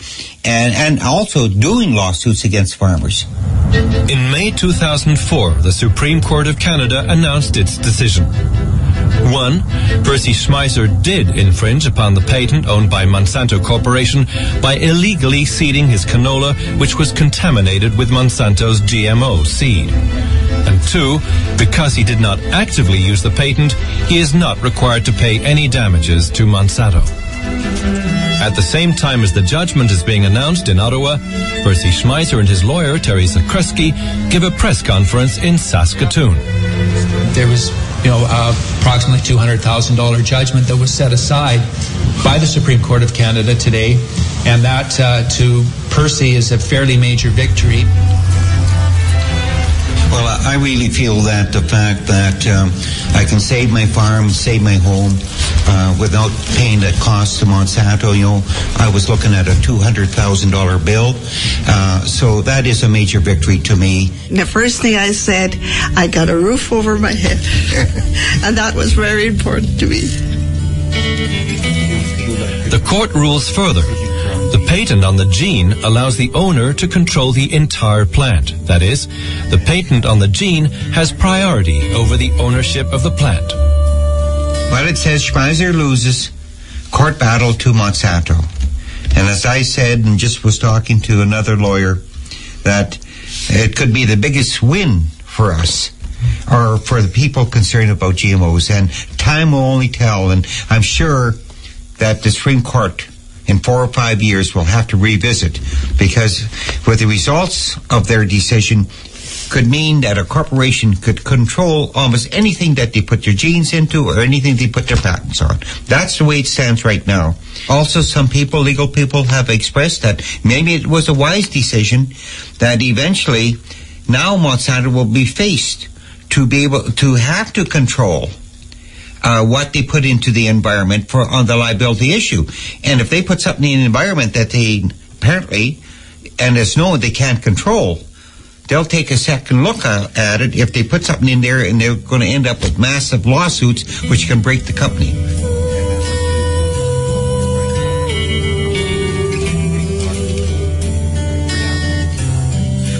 and also doing lawsuits against farmers. In May 2004, the Supreme Court of Canada announced its decision. 1. Percy Schmeiser did infringe upon the patent owned by Monsanto Corporation by illegally seeding his canola, which was contaminated with Monsanto's GMO seed. And 2, because he did not actively use the patent, he is not required to pay any damages to Monsanto. At the same time as the judgment is being announced in Ottawa, Percy Schmeiser and his lawyer, Teresa Kresge, give a press conference in Saskatoon. There was, approximately $200,000 judgment that was set aside by the Supreme Court of Canada today, and that to Percy is a fairly major victory. Well, I really feel that the fact that I can save my farm, save my home without paying the cost to Monsanto, I was looking at a $200,000 bill. So that is a major victory to me. The first thing I said, I got a roof over my head. And that was very important to me. The court rules further. The patent on the gene allows the owner to control the entire plant. That is, the patent on the gene has priority over the ownership of the plant. Well, it says Schmeiser loses court battle to Monsanto. And as I said, and just was talking to another lawyer, that it could be the biggest win for us, or for the people concerned about GMOs. And time will only tell, and I'm sure that the Supreme Court in 4 or 5 years will have to revisit, because with the results of their decision could mean that a corporation could control almost anything that they put their genes into or anything they put their patents on. That's the way it stands right now. Also, some people, legal people, have expressed that maybe it was a wise decision, that eventually now Monsanto will be faced to be able to have to control what they put into the environment on the liability issue. And if they put something in the environment that they apparently and it's known they can't control, they'll take a second look at it if they put something in there, and they're going to end up with massive lawsuits which can break the company.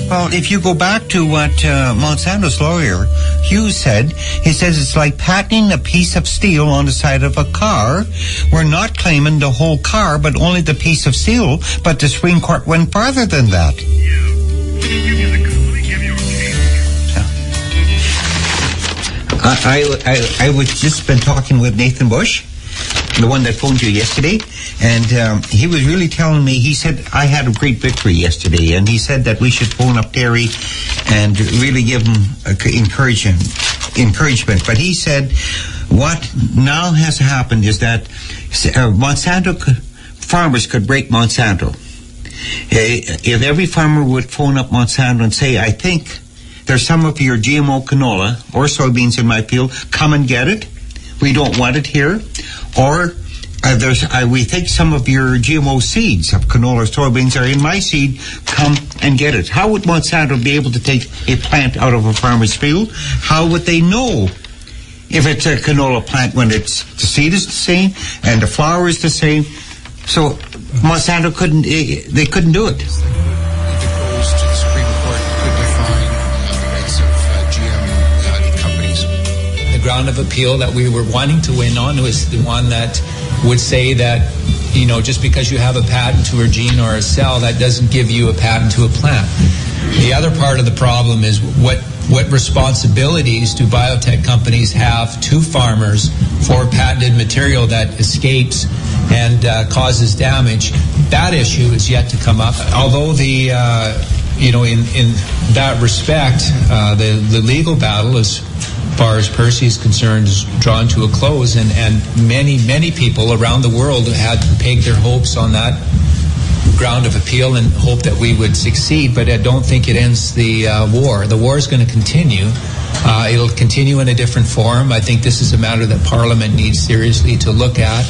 Well, if you go back to what Monsanto's lawyer, Hughes, said, he says it's like patenting a piece of steel on the side of a car. We're not claiming the whole car, but only the piece of steel, but the Supreme Court went farther than that. I was just been talking with Nathan Bush, the one that phoned you yesterday, and he was really telling me, he said, I had a great victory yesterday, and he said that we should phone up Terry and really give him encouragement. But he said what now has happened is that farmers could break Monsanto. If every farmer would phone up Monsanto and say, I think there's some of your GMO canola or soybeans in my field, come and get it. We don't want it here. Or we think some of your GMO seeds of canola or soybeans are in my seed, come and get it. How would Monsanto be able to take a plant out of a farmer's field? How would they know if it's a canola plant when the seed is the same and the flower is the same? So Monsanto couldn't do it. Ground of appeal that we were wanting to win on was the one that would say that, just because you have a patent to a gene or a cell, that doesn't give you a patent to a plant. The other part of the problem is what responsibilities do biotech companies have to farmers for patented material that escapes and causes damage. That issue is yet to come up. Although in that respect, the legal battle is, as far as Percy is concerned, is drawn to a close, and many people around the world had pegged their hopes on that ground of appeal and hope that we would succeed, but I don't think it ends the war. The war is going to continue. It'll continue in a different form. I think this is a matter that Parliament needs seriously to look at.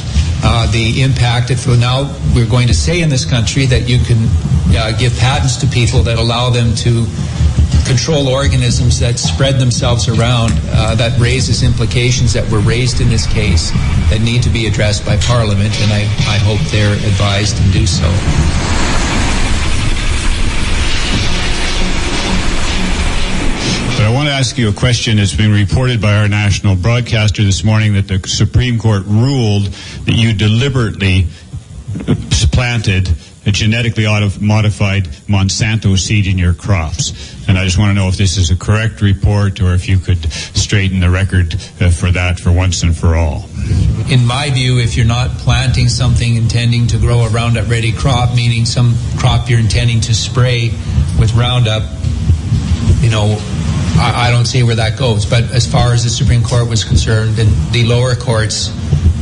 The impact, if now we're going to say in this country that you can give patents to people that allow them to control organisms that spread themselves around, that raises implications that were raised in this case that need to be addressed by Parliament, and I hope they're advised and do so. But I want to ask you a question. It's been reported by our national broadcaster this morning that the Supreme Court ruled that you deliberately planted a genetically modified Monsanto seed in your crops. And I just want to know if this is a correct report or if you could straighten the record for that for once and for all. In my view, if you're not planting something intending to grow a Roundup ready crop, meaning some crop you're intending to spray with Roundup, I don't see where that goes. But as far as the Supreme Court was concerned, and the lower courts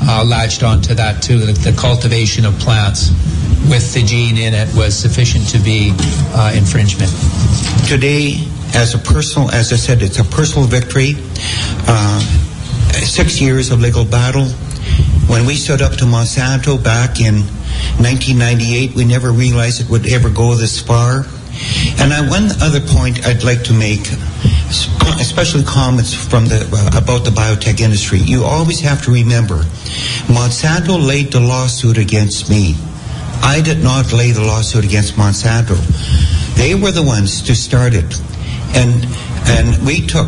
latched onto that too, the cultivation of plants with the gene in it was sufficient to be infringement. Today, as I said, it's a personal victory. 6 years of legal battle. When we stood up to Monsanto back in 1998, we never realized it would ever go this far. And one other point I'd like to make, especially comments from about the biotech industry. You always have to remember, Monsanto laid the lawsuit against me. I did not lay the lawsuit against Monsanto. They were the ones to start it. And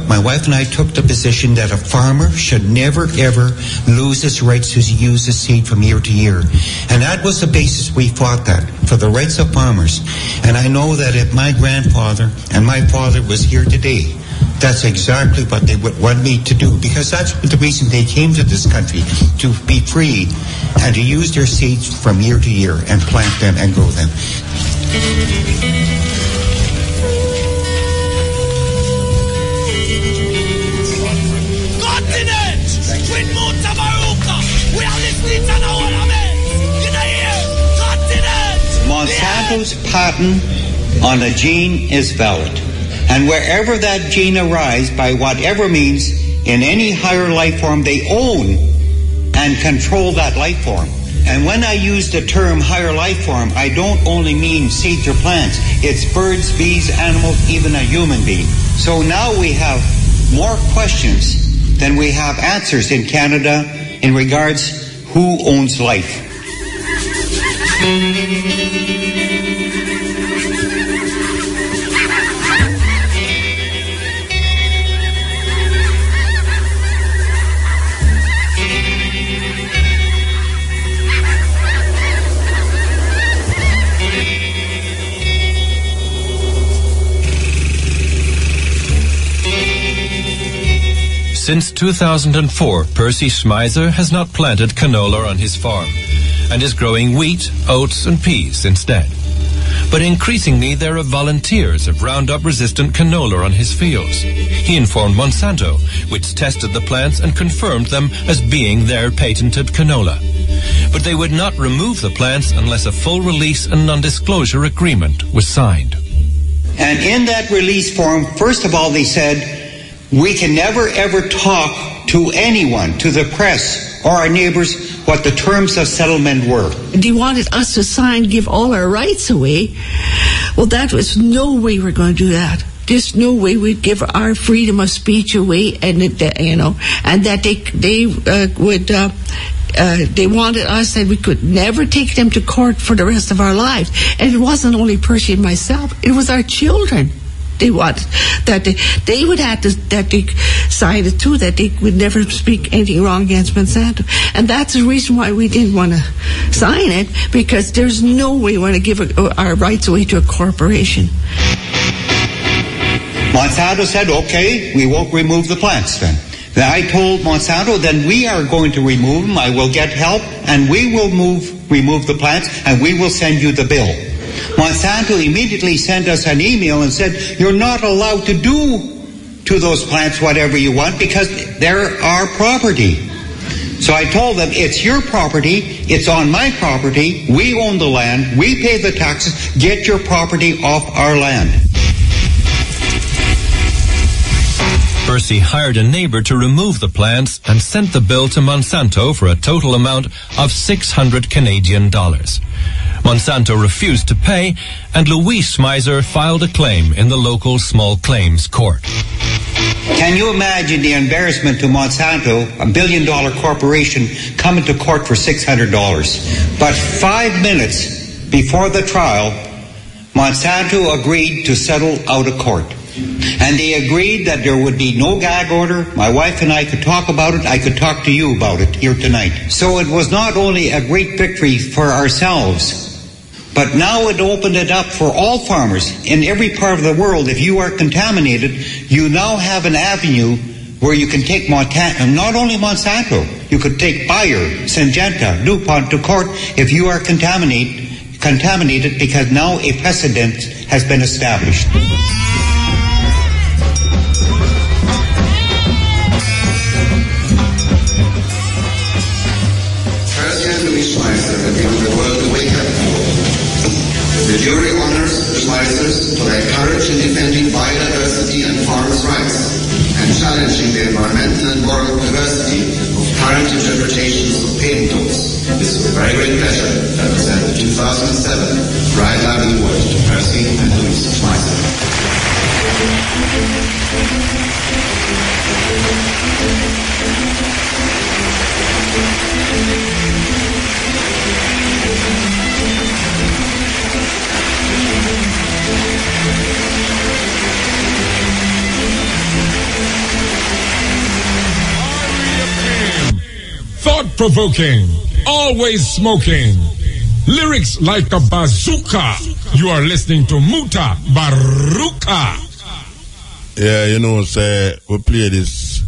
my wife and I took the position that a farmer should never, ever lose his rights to use the seed from year to year. And that was the basis we fought that, for the rights of farmers. And I know that if my grandfather and my father was here today, that's exactly what they would want me to do, because that's the reason they came to this country, to be free and to use their seeds from year to year and plant them and grow them. Monsanto's patent on a gene is valid. And wherever that gene arises, by whatever means, in any higher life form, they own and control that life form. And when I use the term higher life form, I don't only mean seeds or plants. It's birds, bees, animals, even a human being. So now we have more questions than we have answers in Canada in regards who owns life. Since 2004, Percy Schmeiser has not planted canola on his farm and is growing wheat, oats, and peas instead. But increasingly, there are volunteers of Roundup-resistant canola on his fields. He informed Monsanto, which tested the plants and confirmed them as being their patented canola. But they would not remove the plants unless a full release and non-disclosure agreement was signed. And in that release form, first of all, they said, we can never ever talk to anyone, to the press or our neighbors, what the terms of settlement were. They wanted us to sign, give all our rights away. Well, that was no way we're going to do that. There's no way we'd give our freedom of speech away, and and that they wanted us that we could never take them to court for the rest of our lives. And it wasn't only Percy and myself; it was our children. They wanted that they would have to, that they decided too that they would never speak anything wrong against Monsanto, and that's the reason why we didn't want to sign it, because there's no way we want to give our rights away to a corporation. Monsanto said, okay, we won't remove the plants then. Then I told Monsanto, then we are going to remove them. I will get help, and we will remove the plants, and we will send you the bill. Monsanto immediately sent us an email and said, you're not allowed to do to those plants whatever you want because they're our property. So I told them, it's your property, it's on my property, we own the land, we pay the taxes, get your property off our land. Percy hired a neighbor to remove the plants and sent the bill to Monsanto for a total amount of $600 Canadian. Monsanto refused to pay, and Louise Schmeiser filed a claim in the local small claims court. Can you imagine the embarrassment to Monsanto, $1 billion corporation, coming to court for $600? But 5 minutes before the trial, Monsanto agreed to settle out of court. And they agreed that there would be no gag order. My wife and I could talk about it. I could talk to you about it here tonight. So it was not only a great victory for ourselves, but now it opened it up for all farmers in every part of the world. If you are contaminated, you now have an avenue where you can take not only Monsanto, you could take Bayer, Syngenta, DuPont to court if you are contaminated, because now a precedent has been established. The jury honors the Schmeisers for their courage in defending biodiversity and farmers' rights and challenging the environmental and moral perversity of current interpretations of patent laws. It is with very great pleasure that I present the 2007 Right Lively Award to Percy and Louise Schmeiser. Thought-provoking, always smoking, lyrics like a bazooka. You are listening to Muta Baruka. Yeah, you know, say we play this.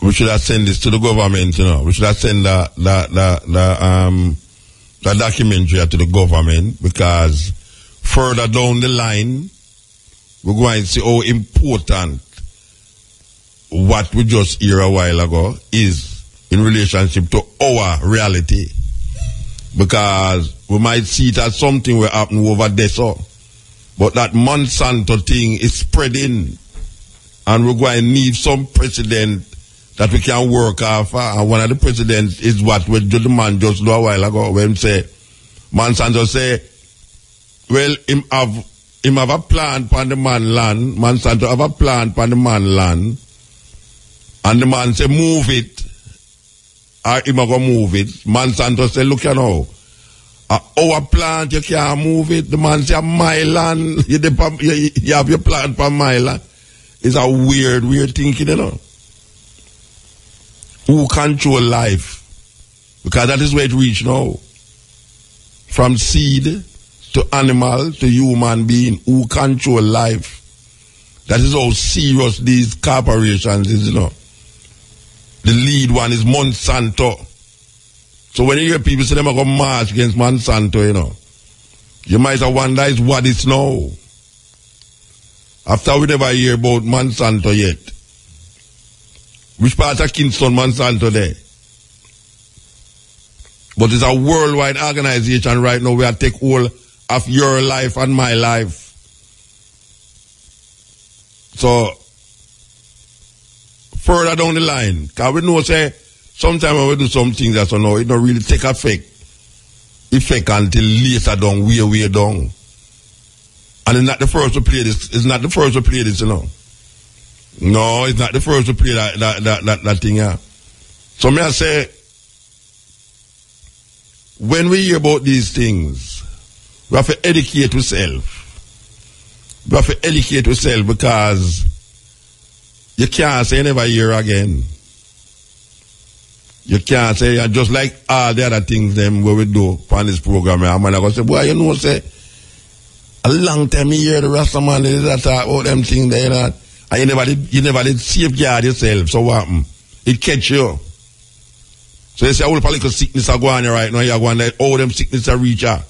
We should have sent this to the government. You know, we should have sent the documentary to the government, because further down the line we're going to see how important what we just hear a while ago is in relationship to our reality, because we might see it as something will happen over there, so, but that Monsanto thing is spreading, and we're going to need some precedent that we can work off. And one of the presidents is what the man just do a while ago when he say, Monsanto say, well, him have a plant on the man land. Monsanto have a plant on the man land. And the man say, move it. Or him a go move it. Monsanto say, look, you know, our plant, you can't move it. The man say, my land, you have your plant on my land. It's a weird thinking, you know. Who control life? Because that is where it reach now. From seed to animal to human being, who control life? That is how serious these corporations is, you know. The lead one is Monsanto. So when you hear people say them are going to march against Monsanto, you know, you might have wondered is what it's now. After we never hear about Monsanto yet. Which part of Kingston Monsanto there? But it's a worldwide organization right now where I take all of your life and my life. So, further down the line, because we know, say, sometimes when we do some things that so now, it don't really take effect until later down, way down. And it's not the first to play this. It's not the first to play this, you know. No, it's not the first to play that thing, yeah. So may I say, when we hear about these things, we have to educate ourselves. We have to educate ourselves because you can't say never hear again. You can't say, and just like all the other things them where we do on this program, I'm going to say, boy, you know, say, a long time you hear the rest of man that talk about them things there, you know, and you never did safeguard yourself. So what happened? It catch you. So you say, all political sickness are going on right now, you're going there, all them sickness are reach out.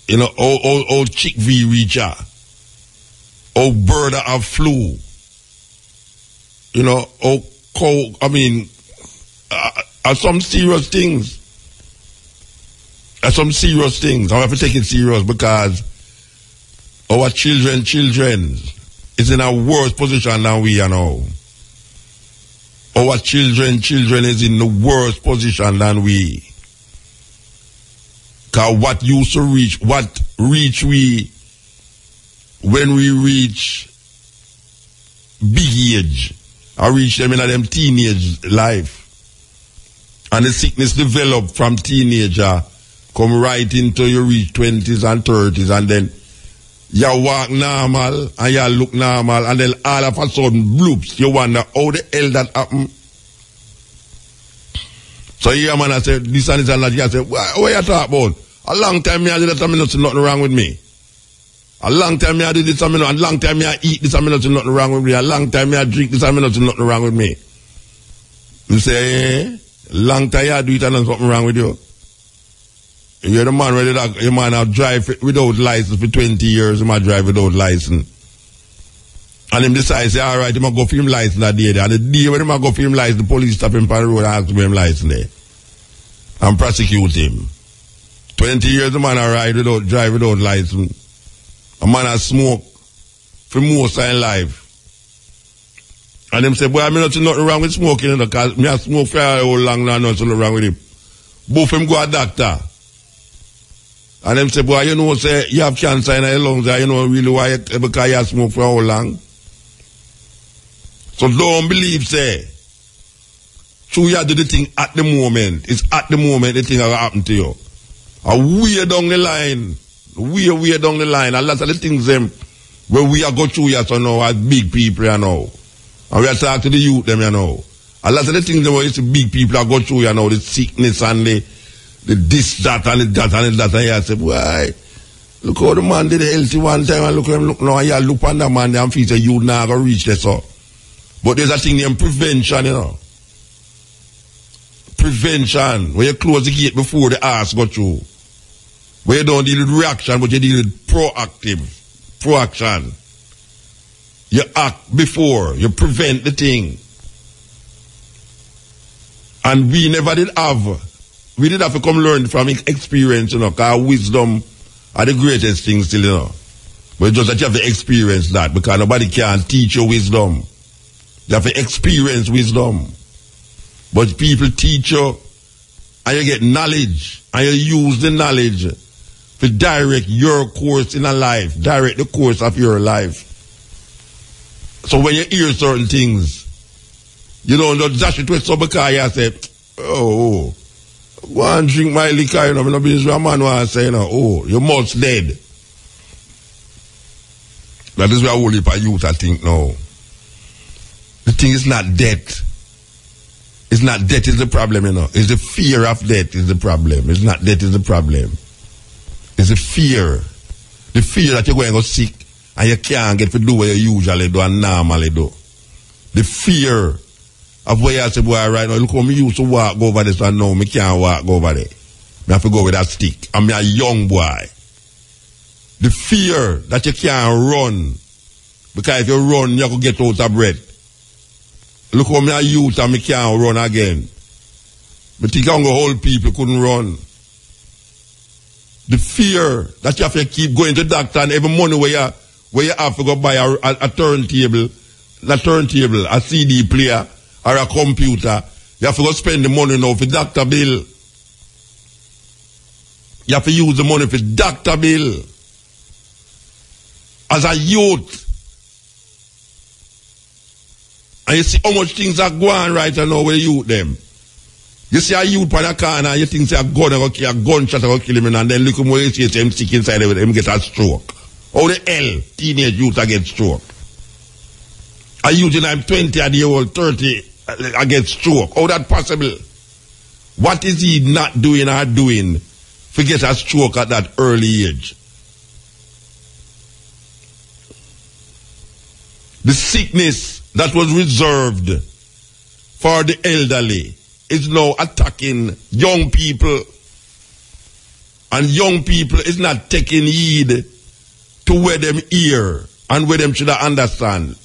You know, all chick V reach out. All bird have flu. You know, all cold, I mean, are some serious things. Are some serious things. I have to take it serious because our children is in a worse position than we are now. Our children is in the worst position than we. Because what used to reach, what reach we when we reach big age, I reach them in them teenage life. And the sickness develop from teenager, come right into your reach 20s and 30s, and then you walk normal, and you look normal, and then all of a sudden, bloops, you wonder how the hell that happened. So here, man, I said, this and this and that, you say, what you talk about? A long time I did that, and nothing wrong with me. A long time I did this, and a long time I eat this, and nothing wrong with me. A long time I drink this, and nothing wrong with me. You say, long time I do it, and there's something wrong with you. You're the man where your man have drive without license for 20 years, he might drive without license. And him decide, say, all right, he might go for him license that day. And the day when he might go for him license, the police stop him on the road and ask for him license there. And prosecute him. 20 years the man a drive without license. A man has smoke for most of his life. And them say, boy, I mean nothing wrong with smoking, because me have smoke for a whole long now, nothing wrong with him. Both him go a doctor. And them say, boy, you know, say, you have cancer in your lungs, you know really why, because you have smoke for how long. So don't believe, say, true, you do the thing at the moment. It's at the moment the thing will happen to you. A way down the line, way down the line, a lot of the things them, where we are go through here, so now, as big people, you know. And we are talking to the youth, them, you know. A lot of the things them, where the big people are go through, you know, the sickness and the this, that, and the that, and the that, and you say, boy, look how the man did healthy one time, and look at him, look now, and you look on the man, and feel say, you now go reach this, so. But there's a thing named prevention, you know. Prevention, where you close the gate before the ass go through. Where you don't deal with reaction, but you deal with proaction. You act before, you prevent the thing. And we never did have, we did have to come learn from experience, you know, because wisdom are the greatest things still, you know. But just that you have to experience that, because nobody can teach you wisdom. You have to experience wisdom. But people teach you, and you get knowledge, and you use the knowledge to direct your course in a life, direct the course of your life. So when you hear certain things, you don't dash it with some because you say, oh, go and drink my liquor, you know, I'm not business with a man who I say, you know, oh, your mouth's dead. That is where all heap of youth I think now. The thing is not death. It's not death is the problem, you know. It's the fear of death is the problem. It's not death is the problem. It's the fear. The fear that you're going to go sick and you can't get to do what you usually do and normally do. The fear of where you say, boy, right now, look how me used to walk over this and now me can't walk over there. Me have to go with that stick. I'm a young boy. The fear that you can't run. Because if you run, you could get out of breath. Look how me a youth and me can't run again. But think how old people couldn't run. The fear that you have to keep going to the doctor and every money where you have to go buy a turntable, a CD player, or a computer. You have to go spend the money now for doctor bill. You have to use the money for doctor bill. As a youth. And you see how much things are going right now with the youth them. You see a youth on a corner and you think say a gunshot will kill him and then look him where you see him sick inside of him get a stroke. How the hell teenage youth get stroke? A youth in I'm 20-year-old, 30 get stroke. How that possible? What is he not doing or doing to get a stroke at that early age? The sickness that was reserved for the elderly is now attacking young people. And young people is not taking heed to where them hear and where them should understand.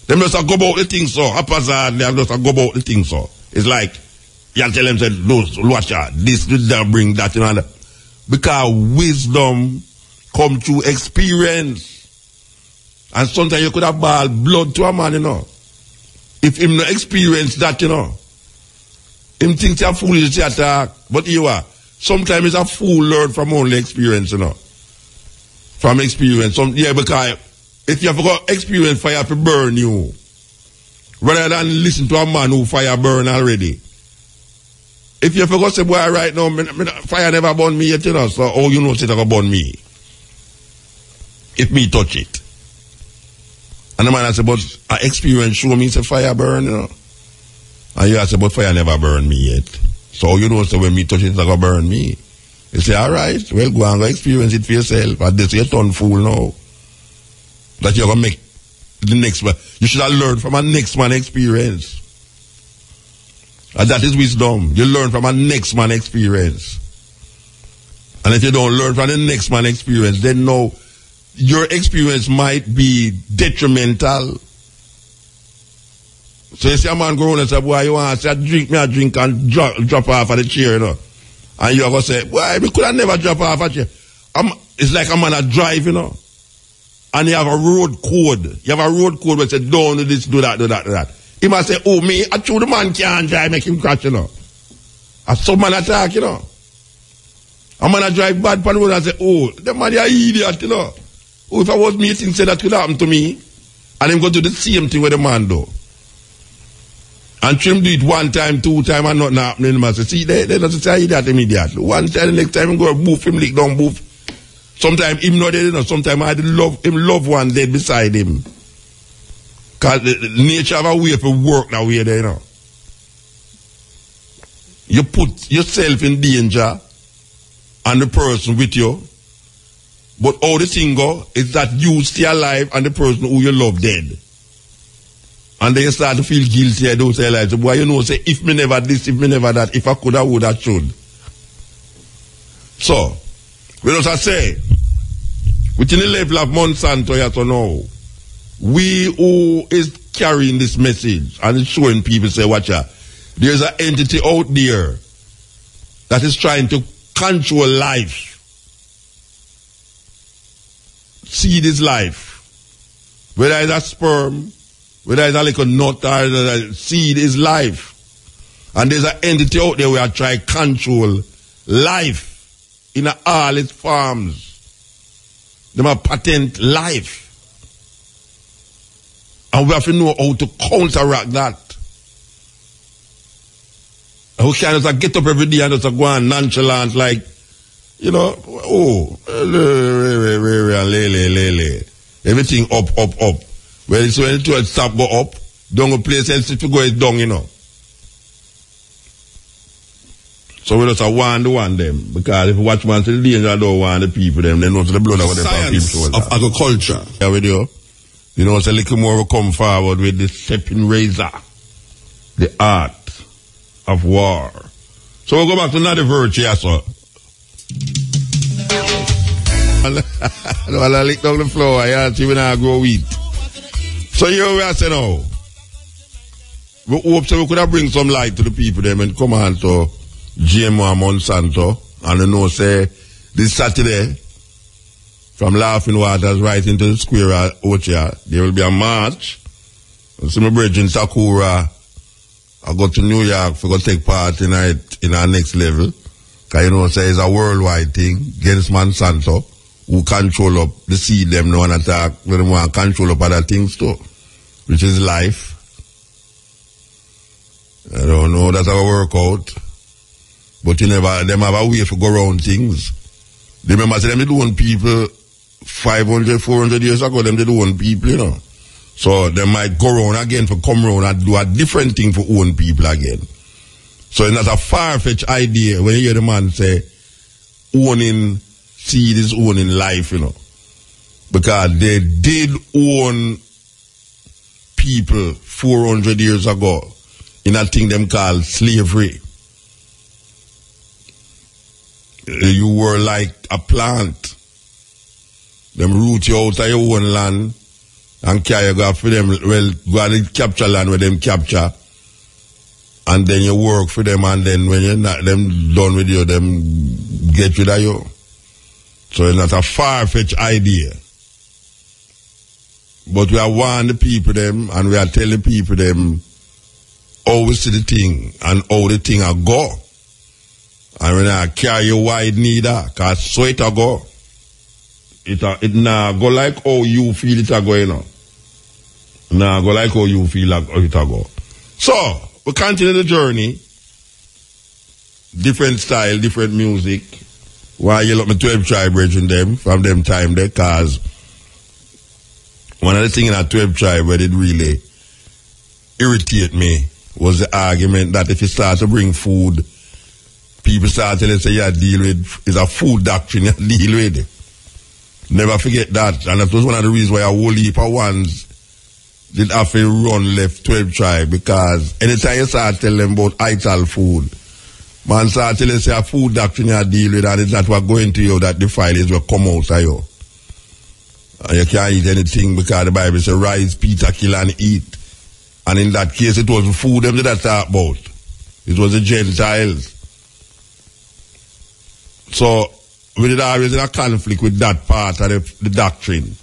Them just go about the thing so. Haphazardly, them just go about the thing so. It's like, you tell them, say, watch out, this, that, bring that, you know. Because wisdom come through experience. And sometimes you could have balled blood to a man, you know. If him not experience that, you know. Him thinks you're foolish to attack. But you are. Sometimes it's a fool learn from only experience, you know. From experience. Because if you have got experience, fire to burn you. Rather than listen to a man who fire burn already. If you forgot say, boy, right now, fire never burn me yet, you know. So, oh, you know, it's never burn me. If me touch it. And the man said, but experience show me, say, fire burn, you know. And you say, but fire never burn me yet. So you know, so when me touch it, it's going to burn me. You say, all right, well, go and go experience it for yourself. But this you're done fool now. That you're going to make the next man. You should have learned from a next man experience. And that is wisdom. You learn from a next man experience. And if you don't learn from the next man experience, then no, your experience might be detrimental. So you see a man go around and say, boy, you want to say, drink me a drink and drop off of the chair, you know. And you are going to say, boy, we could have never drop off a chair. It's like a man a drive, you know. And you have a road code. You have a road code where it says, don't do this, do that, do that, do that. He might say, oh, me, I told the man can't drive, make him crash, you know. And some man attack, you know. A man a drive bad pan road and say, oh, the man is an idiot, you know. Oh, if I was me, things say that could happen to me. And him go do the same thing with the man do. And him do it 1 time, 2 time, and nothing happening. Man say, see, they don't say that immediately. 1 time, the next time, him go boof him, lick down, boof. Sometimes him not dead, you know. Sometimes I love one dead beside him. Because the nature of a way for work that way there, you know. You put yourself in danger and the person with you. But all the thing go is that you stay alive and the person who you love dead. And then you start to feel guilty and don't say like, so boy, you know, say, if me never this, if me never that, if I could, I would, I should. So, we just say, within the level of Monsanto, you have to know, we who is carrying this message and showing people, say, watch out, there's an entity out there that is trying to control life. Seed is life. Whether it's a sperm, whether it's a little nut or a seed, is life. And there's an entity out there where I try to control life in all its forms. They have patent life. And we have to know how to counteract that. We can't just get up every day and just go on nonchalant like, you know, everything up. Well, it's when it stop go up, don't go place else to go it down, you know. So we just want them, because if you watch man to the danger, I don't want the people them, they know to the blood of the science of agriculture. Yeah, with you. You know, it's a little more we come forward with the stepping razor, the art of war. So we'll go back to another virtue, yes, sir. I lick down the floor, I see when I grow wheat. So here we are saying now. We hope so we could have bring some light to the people them and come on to GMO and Monsanto. And you know, say, this Saturday, from Laughing Waters right into the square out here, there will be a march. I see my bridge in Sakura. I go to New York for go take part in our next level. Because you know, say it's a worldwide thing against Monsanto, who control up the seed them no one attack, when they want to control up other things too, which is life. I don't know, that's how it work out. But you never, them have a way to go around things. They remember say them they do one people 500, 400 years ago, them they do one people, you know. So they might go around again for come around and do a different thing for own people again. So it's not a far-fetched idea when you hear the man say owning seed is owning life, you know. Because they did own people 400 years ago in a thing them called slavery. You were like a plant. Them root you out of your own land and carry you go for them, well, go to capture land where them capture. And then you work for them, and then when you're not them done with you, them get rid of you. So it's not a far-fetched idea. But we are warning the people them, and we are telling people them how we see the thing and how the thing a go. And when I carry you wide neither, because so it a go. It nah go like how you feel it a go, you know. Nah go like how you feel like it a go. So, we continue the journey. Different style, different music. Why you look my 12 tribe brethren them from them time there, cause one of the things in a 12 tribe where it really irritate me was the argument that if you start to bring food, people start to say you deal with, it's a food doctrine you deal with. Never forget that. And that was one of the reasons why a whole heap of ones did have to run left 12 tribe, because anytime you start telling them about ital food, man start telling you say a food doctrine you deal with, and it's not what going to you that defile is what come out of you. And you can't eat anything because the Bible says rise, Peter, kill and eat. And in that case it was food them that talk about. It was the Gentiles. So we did always in a conflict with that part of the doctrine.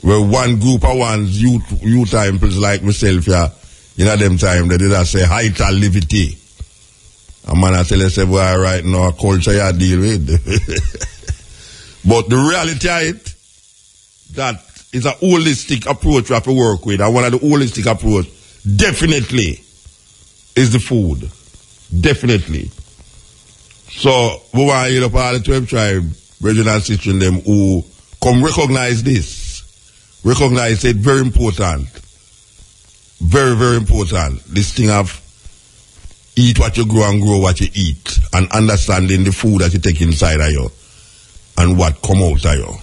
Where one group of ones, youth temples like myself, yeah, you know them time, they did say heightal livity. A man I tell you, say, well, right now, culture you deal with. But the reality of it, that is a holistic approach we have to work with. And one of the holistic approach, definitely, is the food. Definitely. So, we want to hear up all the 12 tribe, brethren and sisters in them who come recognize this. Recognize it, very important. Very, very important. This thing of eat what you grow and grow what you eat. And understanding the food that you take inside of you. And what come out of you.